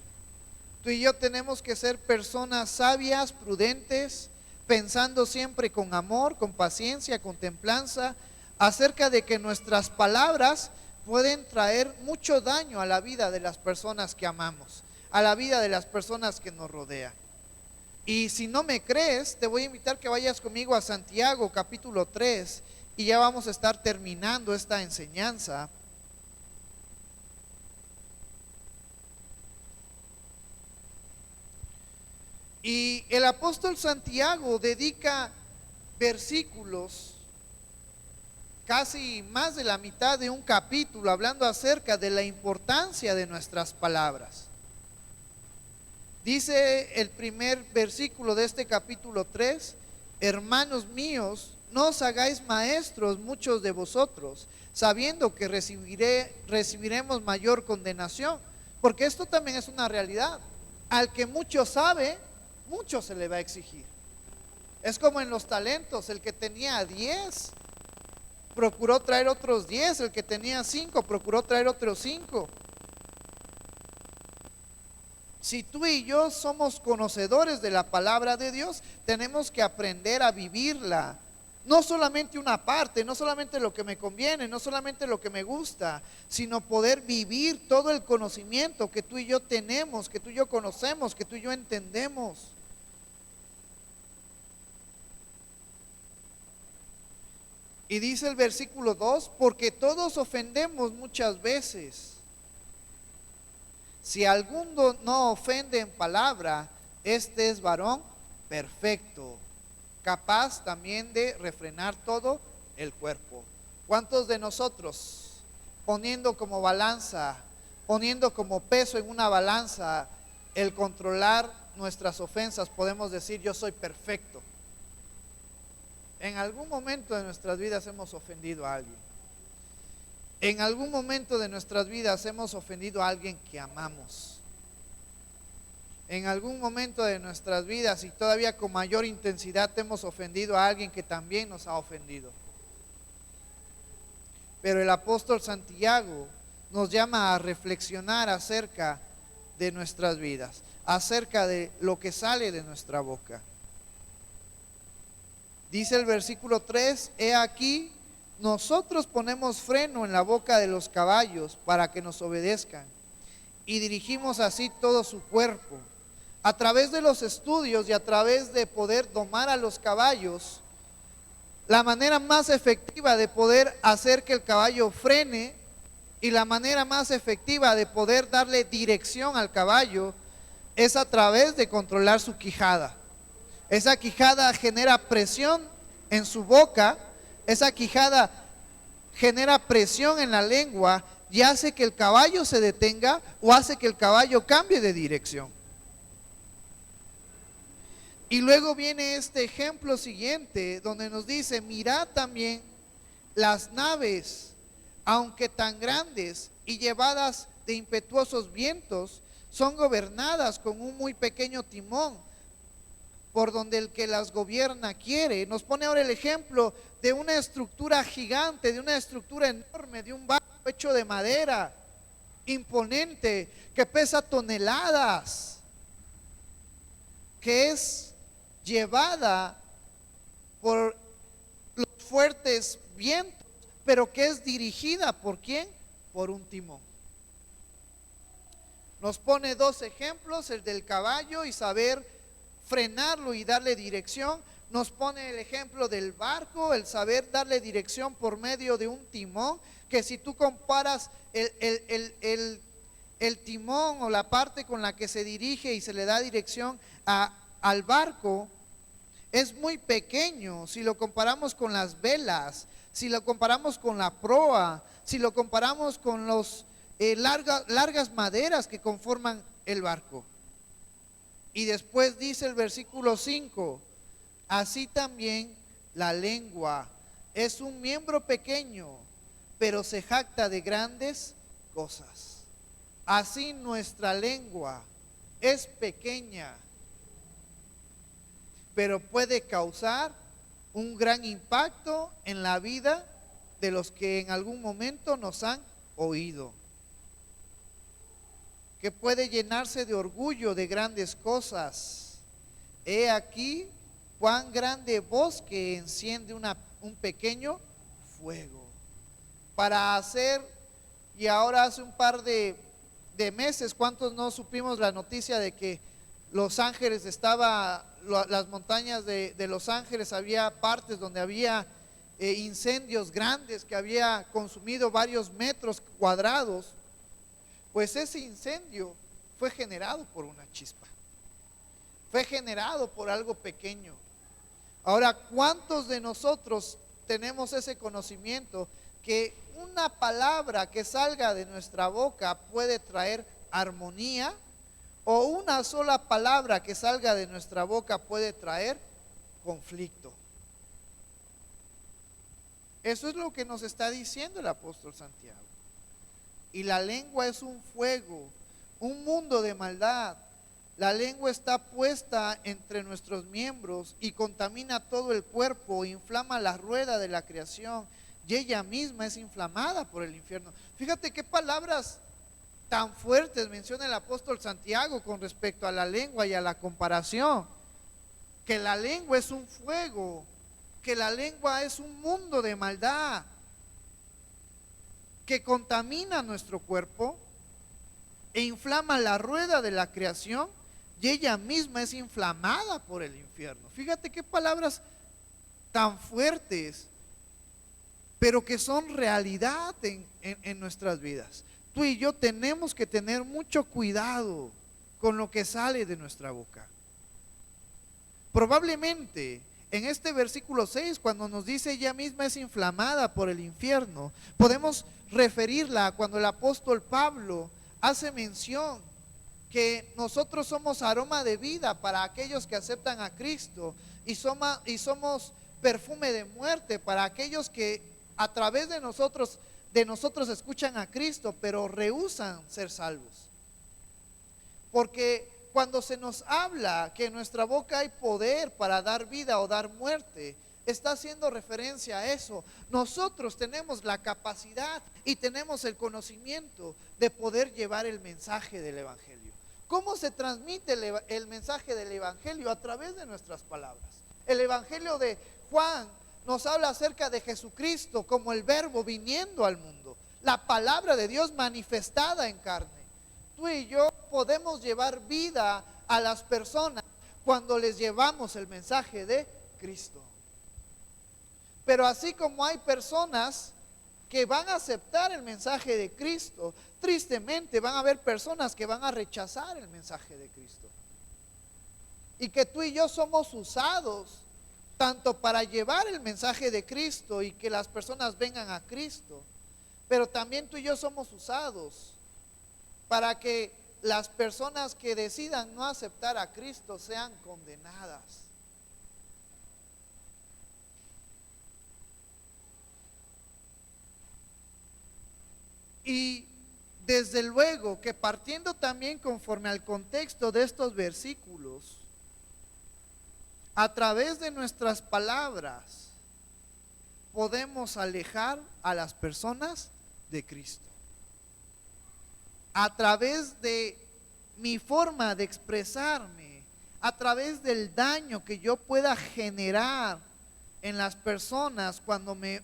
Tú y yo tenemos que ser personas sabias, prudentes, pensando siempre con amor, con paciencia, con templanza, acerca de que nuestras palabras pueden traer mucho daño a la vida de las personas que amamos, a la vida de las personas que nos rodean. Y si no me crees, te voy a invitar que vayas conmigo a Santiago capítulo 3, y ya vamos a estar terminando esta enseñanza. Y el apóstol Santiago dedica versículos, casi más de la mitad de un capítulo, hablando acerca de la importancia de nuestras palabras. Dice el primer versículo de este capítulo 3: hermanos míos, no os hagáis maestros muchos de vosotros, sabiendo que recibiremos mayor condenación. Porque esto también es una realidad. Al que mucho sabe, mucho se le va a exigir. Es como en los talentos: el que tenía 10 procuró traer otros 10, el que tenía 5 procuró traer otros 5. Si tú y yo somos conocedores de la palabra de Dios, tenemos que aprender a vivirla. No solamente una parte, no solamente lo que me conviene, no solamente lo que me gusta, sino poder vivir todo el conocimiento que tú y yo tenemos, que tú y yo conocemos, que tú y yo entendemos. Y dice el versículo 2: porque todos ofendemos muchas veces. Si alguno no ofende en palabra, este es varón perfecto, capaz también de refrenar todo el cuerpo. ¿Cuántos de nosotros, poniendo como balanza poniendo como peso en una balanza el controlar nuestras ofensas, podemos decir: yo soy perfecto. En algún momento de nuestras vidas hemos ofendido a alguien. En algún momento de nuestras vidas hemos ofendido a alguien que amamos. En algún momento de nuestras vidas, y todavía con mayor intensidad, hemos ofendido a alguien que también nos ha ofendido. Pero el apóstol Santiago nos llama a reflexionar acerca de nuestras vidas, acerca de lo que sale de nuestra boca. Dice el versículo 3: he aquí, nosotros ponemos freno en la boca de los caballos para que nos obedezcan, y dirigimos así todo su cuerpo. A través de los estudios y a través de poder domar a los caballos, la manera más efectiva de poder hacer que el caballo frene y la manera más efectiva de poder darle dirección al caballo es a través de controlar su quijada. Esa quijada genera presión en su boca, esa quijada genera presión en la lengua y hace que el caballo se detenga o hace que el caballo cambie de dirección. Y luego viene este ejemplo siguiente donde nos dice: mirad también las naves, aunque tan grandes y llevadas de impetuosos vientos, son gobernadas con un muy pequeño timón, por donde el que las gobierna quiere. Nos pone ahora el ejemplo de una estructura gigante, de una estructura enorme, de un barco hecho de madera, imponente, que pesa toneladas, que es llevada por los fuertes vientos, pero que es dirigida ¿por quién? Por un timón. Nos pone dos ejemplos: el del caballo y saber frenarlo y darle dirección. Nos pone el ejemplo del barco, el saber darle dirección por medio de un timón, que si tú comparas el timón o la parte con la que se dirige y se le da dirección al barco, es muy pequeño si lo comparamos con las velas, si lo comparamos con la proa, si lo comparamos con los largas maderas que conforman el barco. Y después dice el versículo 5: así también la lengua es un miembro pequeño, pero se jacta de grandes cosas. Así nuestra lengua es pequeña, pero puede causar un gran impacto en la vida de los que en algún momento nos han oído, que puede llenarse de orgullo de grandes cosas. He aquí cuán grande bosque enciende un pequeño fuego. Para hacer, y ahora hace un par de meses, ¿cuántos no supimos la noticia de que Los Ángeles las montañas de Los Ángeles, había partes donde había incendios grandes que había consumido varios metros cuadrados? Pues ese incendio fue generado por una chispa, fue generado por algo pequeño. Ahora, ¿cuántos de nosotros tenemos ese conocimiento que una palabra que salga de nuestra boca puede traer armonía, o una sola palabra que salga de nuestra boca puede traer conflicto? Eso es lo que nos está diciendo el apóstol Santiago. Y la lengua es un fuego, un mundo de maldad. La lengua está puesta entre nuestros miembros y contamina todo el cuerpo, inflama la rueda de la creación, y ella misma es inflamada por el infierno. Fíjate qué palabras tan fuertes menciona el apóstol Santiago con respecto a la lengua y a la comparación. Que la lengua es un fuego, que la lengua es un mundo de maldad, que contamina nuestro cuerpo e inflama la rueda de la creación, y ella misma es inflamada por el infierno. Fíjate qué palabras tan fuertes, pero que son realidad en nuestras vidas. Tú y yo tenemos que tener mucho cuidado con lo que sale de nuestra boca. Probablemente en este versículo 6, cuando nos dice ella misma es inflamada por el infierno, podemos referirla a cuando el apóstol Pablo hace mención que nosotros somos aroma de vida para aquellos que aceptan a Cristo y somos perfume de muerte para aquellos que a través de nosotros escuchan a Cristo, pero rehúsan ser salvos. Porque cuando se nos habla que en nuestra boca hay poder para dar vida o dar muerte, está haciendo referencia a eso. Nosotros tenemos la capacidad y tenemos el conocimiento de poder llevar el mensaje del Evangelio. ¿Cómo se transmite el mensaje del Evangelio? A través de nuestras palabras. El Evangelio de Juan nos habla acerca de Jesucristo como el Verbo viniendo al mundo, la palabra de Dios manifestada en carne. Tú y yo podemos llevar vida a las personas cuando les llevamos el mensaje de Cristo. Pero así como hay personas que van a aceptar el mensaje de Cristo, tristemente van a haber personas que van a rechazar el mensaje de Cristo. Y que tú y yo somos usados tanto para llevar el mensaje de Cristo y que las personas vengan a Cristo, pero también tú y yo somos usados para que las personas que decidan no aceptar a Cristo sean condenadas. Y desde luego que partiendo también conforme al contexto de estos versículos, a través de nuestras palabras podemos alejar a las personas de Cristo. A través de mi forma de expresarme, a través del daño que yo pueda generar en las personas cuando me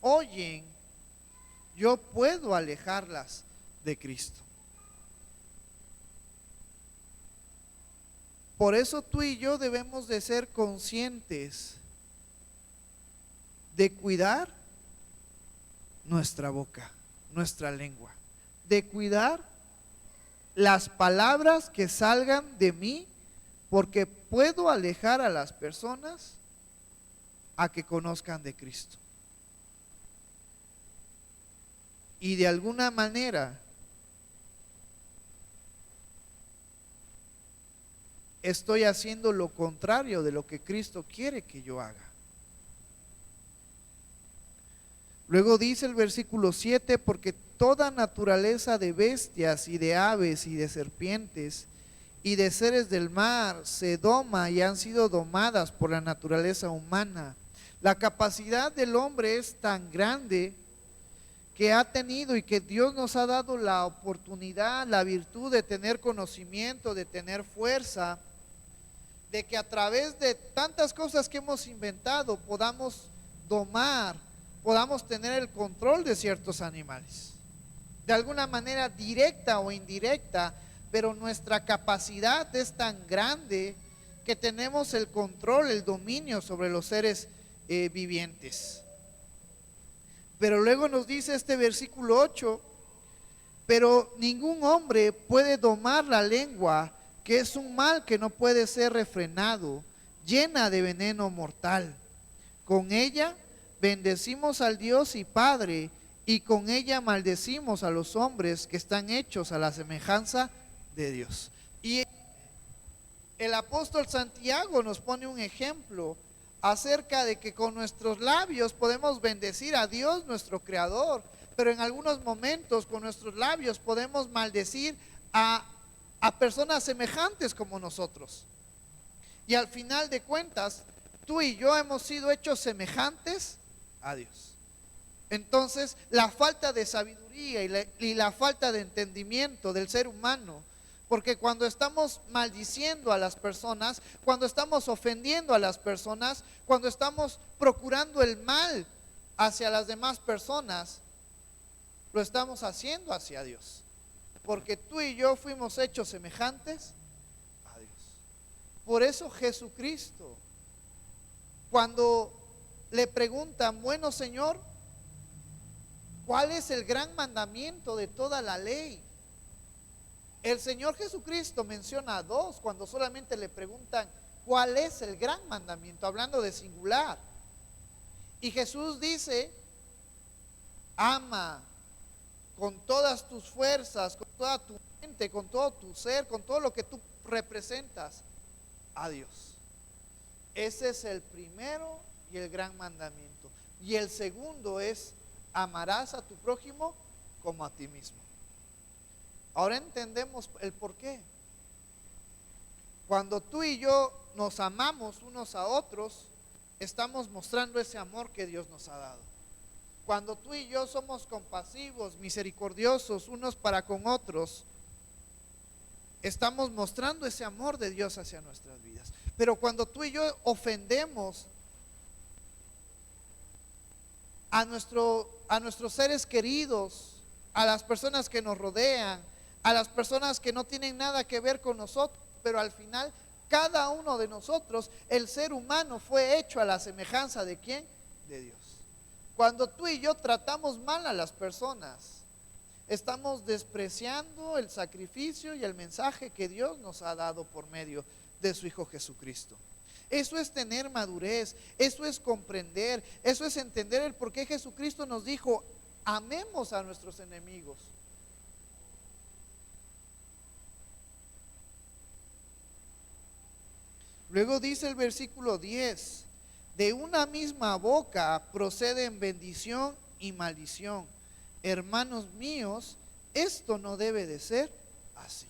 oyen, yo puedo alejarlas de Cristo. Por eso tú y yo debemos de ser conscientes de cuidar nuestra boca, nuestra lengua, de cuidar las palabras que salgan de mí, porque puedo alejar a las personas a que conozcan de Cristo. Y de alguna manera estoy haciendo lo contrario de lo que Cristo quiere que yo haga. Luego dice el versículo 7, porque toda naturaleza de bestias y de aves y de serpientes y de seres del mar se doma y han sido domadas por la naturaleza humana. La capacidad del hombre es tan grande que ha tenido y que Dios nos ha dado la oportunidad, la virtud de tener conocimiento, de tener fuerza, de que a través de tantas cosas que hemos inventado podamos domar, podamos tener el control de ciertos animales, de alguna manera directa o indirecta, pero nuestra capacidad es tan grande que tenemos el control, el dominio sobre los seres vivientes. Pero luego nos dice este versículo 8, pero ningún hombre puede domar la lengua, que es un mal que no puede ser refrenado, llena de veneno mortal. Con ella bendecimos al Dios y Padre, y con ella maldecimos a los hombres que están hechos a la semejanza de Dios. Y el apóstol Santiago nos pone un ejemplo acerca de que con nuestros labios podemos bendecir a Dios, nuestro Creador, pero en algunos momentos con nuestros labios podemos maldecir a personas semejantes como nosotros. Y al final de cuentas, tú y yo hemos sido hechos semejantes a Dios. Entonces, la falta de sabiduría y la falta de entendimiento del ser humano, porque cuando estamos maldiciendo a las personas, cuando estamos ofendiendo a las personas, cuando estamos procurando el mal hacia las demás personas, lo estamos haciendo hacia Dios. Porque tú y yo fuimos hechos semejantes a Dios. Por eso Jesucristo, cuando le preguntan, bueno Señor, ¿cuál es el gran mandamiento de toda la ley? El Señor Jesucristo menciona dos cuando solamente le preguntan cuál es el gran mandamiento, hablando de singular. Y Jesús dice, ama con todas tus fuerzas, con toda tu mente, con todo tu ser, con todo lo que tú representas a Dios. Ese es el primero y el gran mandamiento. Y el segundo es: amarás a tu prójimo como a ti mismo. Ahora entendemos el por qué. Cuando tú y yo nos amamos unos a otros, estamos mostrando ese amor que Dios nos ha dado. Cuando tú y yo somos compasivos, misericordiosos unos para con otros, estamos mostrando ese amor de Dios hacia nuestras vidas. Pero cuando tú y yo ofendemos a nuestros seres queridos, a las personas que nos rodean, a las personas que no tienen nada que ver con nosotros, pero al final cada uno de nosotros, el ser humano, fue hecho a la semejanza de ¿quién? De Dios. Cuando tú y yo tratamos mal a las personas, estamos despreciando el sacrificio y el mensaje que Dios nos ha dado por medio de su Hijo Jesucristo. Eso es tener madurez, eso es comprender, eso es entender el por qué Jesucristo nos dijo: amemos a nuestros enemigos. Luego dice el versículo 10: de una misma boca proceden bendición y maldición. Hermanos míos, esto no debe de ser así.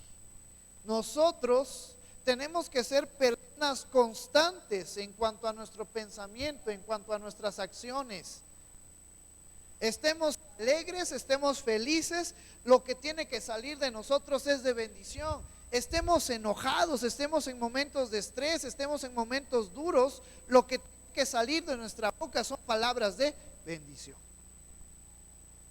Nosotros tenemos que ser personas constantes en cuanto a nuestro pensamiento, en cuanto a nuestras acciones. Estemos alegres, estemos felices, lo que tiene que salir de nosotros es de bendición. Estemos enojados, estemos en momentos de estrés, estemos en momentos duros, lo que tiene que salir de nuestra boca son palabras de bendición.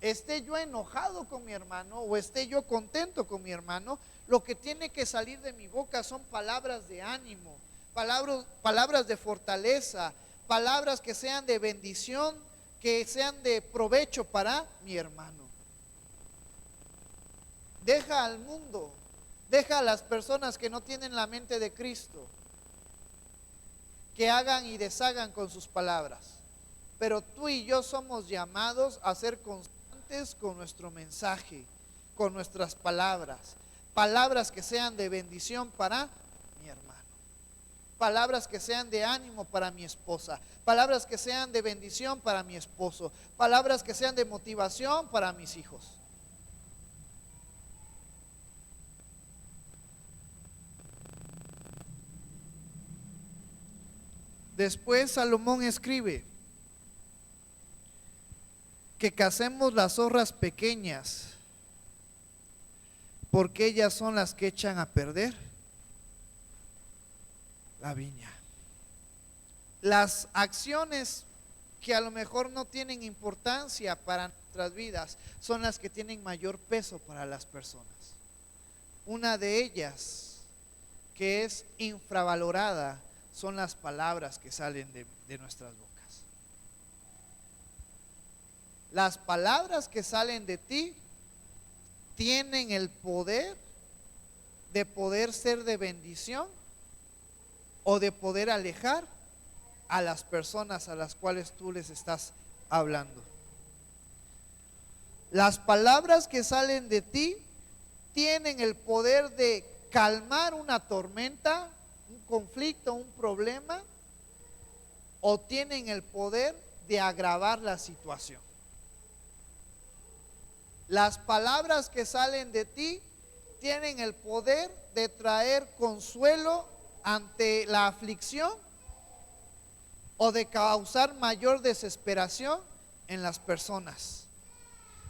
Esté yo enojado con mi hermano o esté yo contento con mi hermano, lo que tiene que salir de mi boca son palabras de ánimo, palabras de fortaleza, palabras que sean de bendición, que sean de provecho para mi hermano. Deja al mundo, deja a las personas que no tienen la mente de Cristo, que hagan y deshagan con sus palabras. Pero tú y yo somos llamados a ser constantes con nuestro mensaje, con nuestras palabras. Palabras que sean de bendición para mi hermano. Palabras que sean de ánimo para mi esposa. Palabras que sean de bendición para mi esposo. Palabras que sean de motivación para mis hijos. Después Salomón escribe que cacemos las zorras pequeñas, porque ellas son las que echan a perder la viña. Las acciones que a lo mejor no tienen importancia para nuestras vidas son las que tienen mayor peso para las personas. Una de ellas, que es infravalorada, son las palabras que salen de nuestras bocas. Las palabras que salen de ti tienen el poder de poder ser de bendición o de poder alejar a las personas a las cuales tú les estás hablando. Las palabras que salen de ti tienen el poder de calmar una tormenta, un conflicto, un problema, o tienen el poder de agravar la situación. Las palabras que salen de ti tienen el poder de traer consuelo ante la aflicción o de causar mayor desesperación en las personas.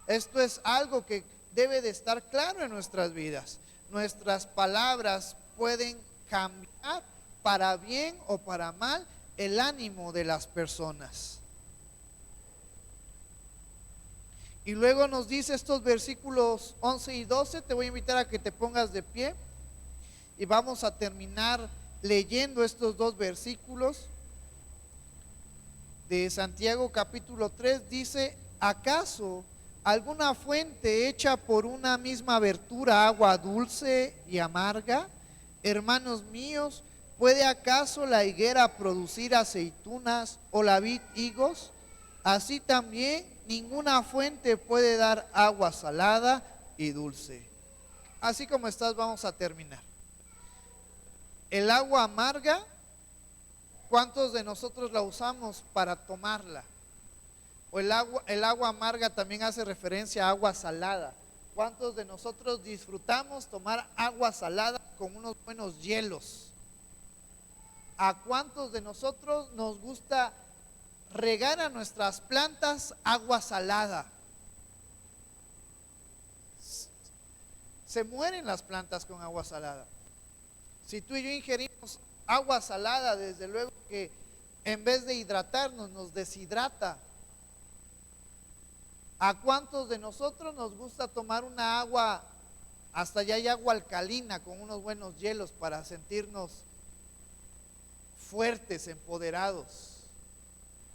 Esto es algo que debe de estar claro en nuestras vidas. Nuestras palabras pueden cambiar para bien o para mal el ánimo de las personas. Y luego nos dice estos versículos 11 y 12, te voy a invitar a que te pongas de pie y vamos a terminar leyendo estos dos versículos de Santiago capítulo 3. Dice: ¿acaso alguna fuente hecha por una misma abertura agua dulce y amarga? Hermanos míos, ¿puede acaso la higuera producir aceitunas o la vid higos? Así también ninguna fuente puede dar agua salada y dulce. Así como estás, vamos a terminar. El agua amarga, ¿cuántos de nosotros la usamos para tomarla? O el agua amarga también hace referencia a agua salada. ¿Cuántos de nosotros disfrutamos tomar agua salada con unos buenos hielos? ¿A cuántos de nosotros nos gusta regar a nuestras plantas agua salada? Se mueren las plantas con agua salada. Si tú y yo ingerimos agua salada, desde luego que en vez de hidratarnos, nos deshidrata. ¿A cuántos de nosotros nos gusta tomar una agua, hasta ya hay agua alcalina con unos buenos hielos para sentirnos fuertes, empoderados?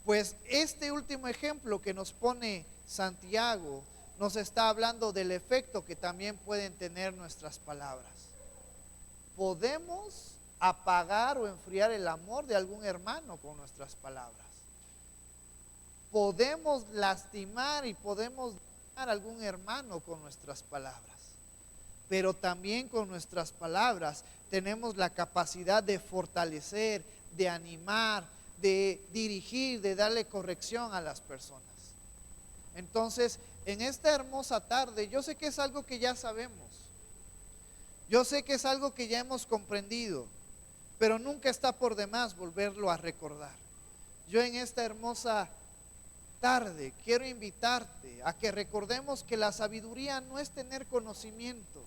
Pues este último ejemplo que nos pone Santiago nos está hablando del efecto que también pueden tener nuestras palabras. Podemos apagar o enfriar el amor de algún hermano con nuestras palabras. Podemos lastimar y podemos dañar a algún hermano con nuestras palabras. Pero también con nuestras palabras tenemos la capacidad de fortalecer, de animar, de dirigir, de darle corrección a las personas. Entonces, en esta hermosa tarde, yo sé que es algo que ya sabemos, yo sé que es algo que ya hemos comprendido, pero nunca está por demás volverlo a recordar. Yo en esta hermosa tarde quiero invitarte a que recordemos que la sabiduría no es tener conocimiento,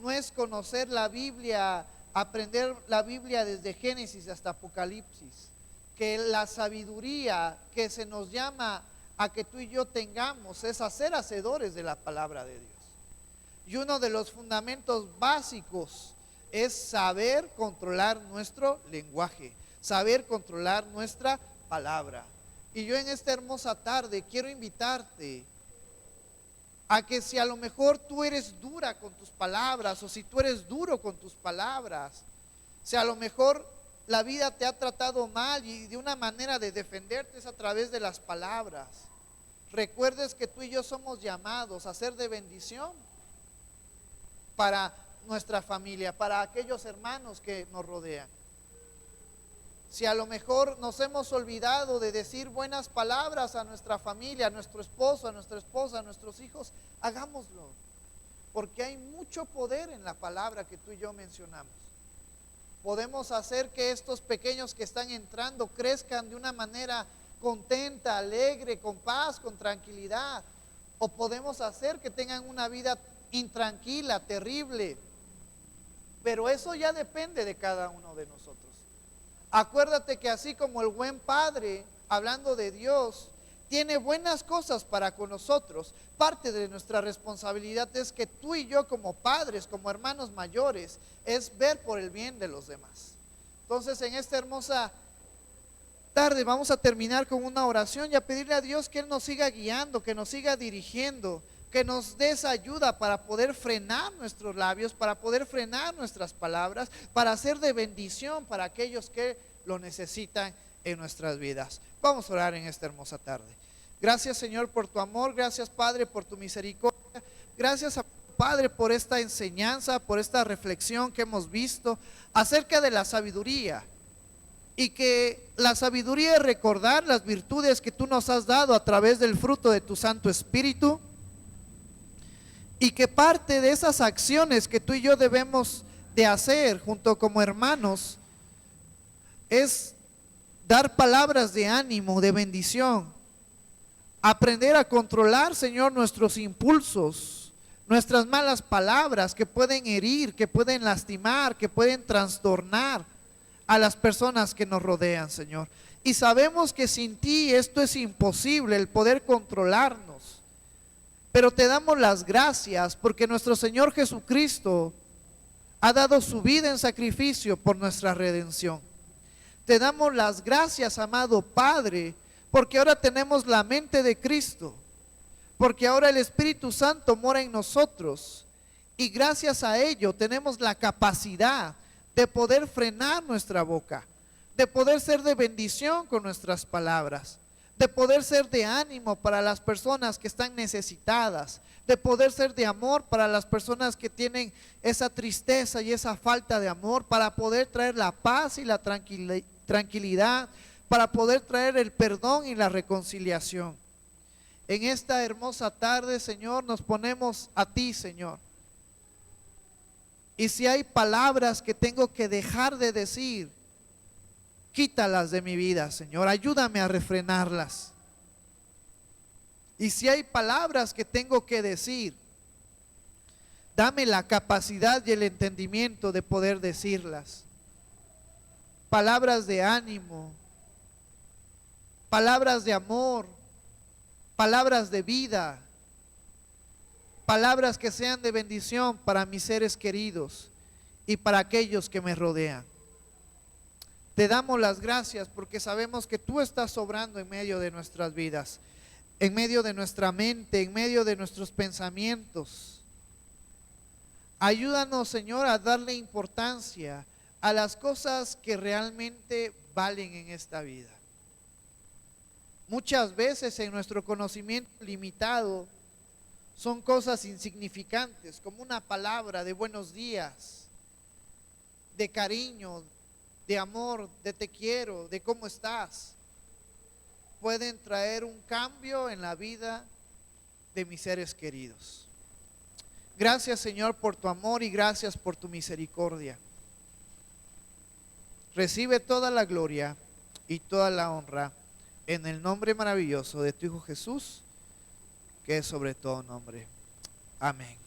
no es conocer la Biblia, aprender la Biblia desde Génesis hasta Apocalipsis, que la sabiduría que se nos llama a que tú y yo tengamos es hacer hacedores de la palabra de Dios. Y uno de los fundamentos básicos es saber controlar nuestro lenguaje, saber controlar nuestra palabra. Y yo en esta hermosa tarde quiero invitarte a que si a lo mejor tú eres dura con tus palabras, o si tú eres duro con tus palabras, si a lo mejor la vida te ha tratado mal y de una manera de defenderte es a través de las palabras, recuerdes que tú y yo somos llamados a ser de bendición para nuestra familia, para aquellos hermanos que nos rodean. Si a lo mejor nos hemos olvidado de decir buenas palabras a nuestra familia, a nuestro esposo, a nuestra esposa, a nuestros hijos, hagámoslo, porque hay mucho poder en la palabra que tú y yo mencionamos. Podemos hacer que estos pequeños que están entrando crezcan de una manera contenta, alegre, con paz, con tranquilidad, o podemos hacer que tengan una vida intranquila, terrible, pero eso ya depende de cada uno de nosotros. Acuérdate que así como el buen padre, hablando de Dios, tiene buenas cosas para con nosotros, parte de nuestra responsabilidad es que tú y yo como padres, como hermanos mayores, es ver por el bien de los demás. Entonces en esta hermosa tarde vamos a terminar con una oración y a pedirle a Dios que Él nos siga guiando, que nos siga dirigiendo, que nos dé esa ayuda para poder frenar nuestros labios, para poder frenar nuestras palabras, para ser de bendición para aquellos que lo necesitan en nuestras vidas. Vamos a orar en esta hermosa tarde. Gracias, Señor, por tu amor. Gracias, Padre, por tu misericordia. Gracias, Padre, por esta enseñanza, por esta reflexión que hemos visto acerca de la sabiduría. Y que la sabiduría es recordar las virtudes que tú nos has dado a través del fruto de tu Santo Espíritu. Y que parte de esas acciones que tú y yo debemos de hacer junto como hermanos es dar palabras de ánimo, de bendición, aprender a controlar, Señor, nuestros impulsos, nuestras malas palabras que pueden herir, que pueden lastimar, que pueden trastornar a las personas que nos rodean, Señor. Y sabemos que sin ti esto es imposible, el poder controlarnos. Pero te damos las gracias porque nuestro Señor Jesucristo ha dado su vida en sacrificio por nuestra redención. Te damos las gracias, amado Padre, porque ahora tenemos la mente de Cristo, porque ahora el Espíritu Santo mora en nosotros y gracias a ello tenemos la capacidad de poder frenar nuestra boca, de poder ser de bendición con nuestras palabras. de poder ser de ánimo para las personas que están necesitadas, de poder ser de amor para las personas que tienen esa tristeza y esa falta de amor, para poder traer la paz y la tranquilidad, para poder traer el perdón y la reconciliación. En esta hermosa tarde, Señor, nos ponemos a ti, Señor. Y si hay palabras que tengo que dejar de decir, quítalas de mi vida, Señor. Ayúdame a refrenarlas. Y si hay palabras que tengo que decir, dame la capacidad y el entendimiento de poder decirlas. Palabras de ánimo, palabras de amor, palabras de vida, palabras que sean de bendición para mis seres queridos y para aquellos que me rodean. Te damos las gracias porque sabemos que tú estás obrando en medio de nuestras vidas, en medio de nuestra mente, en medio de nuestros pensamientos. Ayúdanos, Señor, a darle importancia a las cosas que realmente valen en esta vida. Muchas veces en nuestro conocimiento limitado son cosas insignificantes, como una palabra de buenos días, de cariño, de amor, de te quiero, de cómo estás. Pueden traer un cambio en la vida de mis seres queridos. Gracias, Señor, por tu amor y gracias por tu misericordia. Recibe toda la gloria y toda la honra en el nombre maravilloso de tu Hijo Jesús, que es sobre todo nombre. Amén.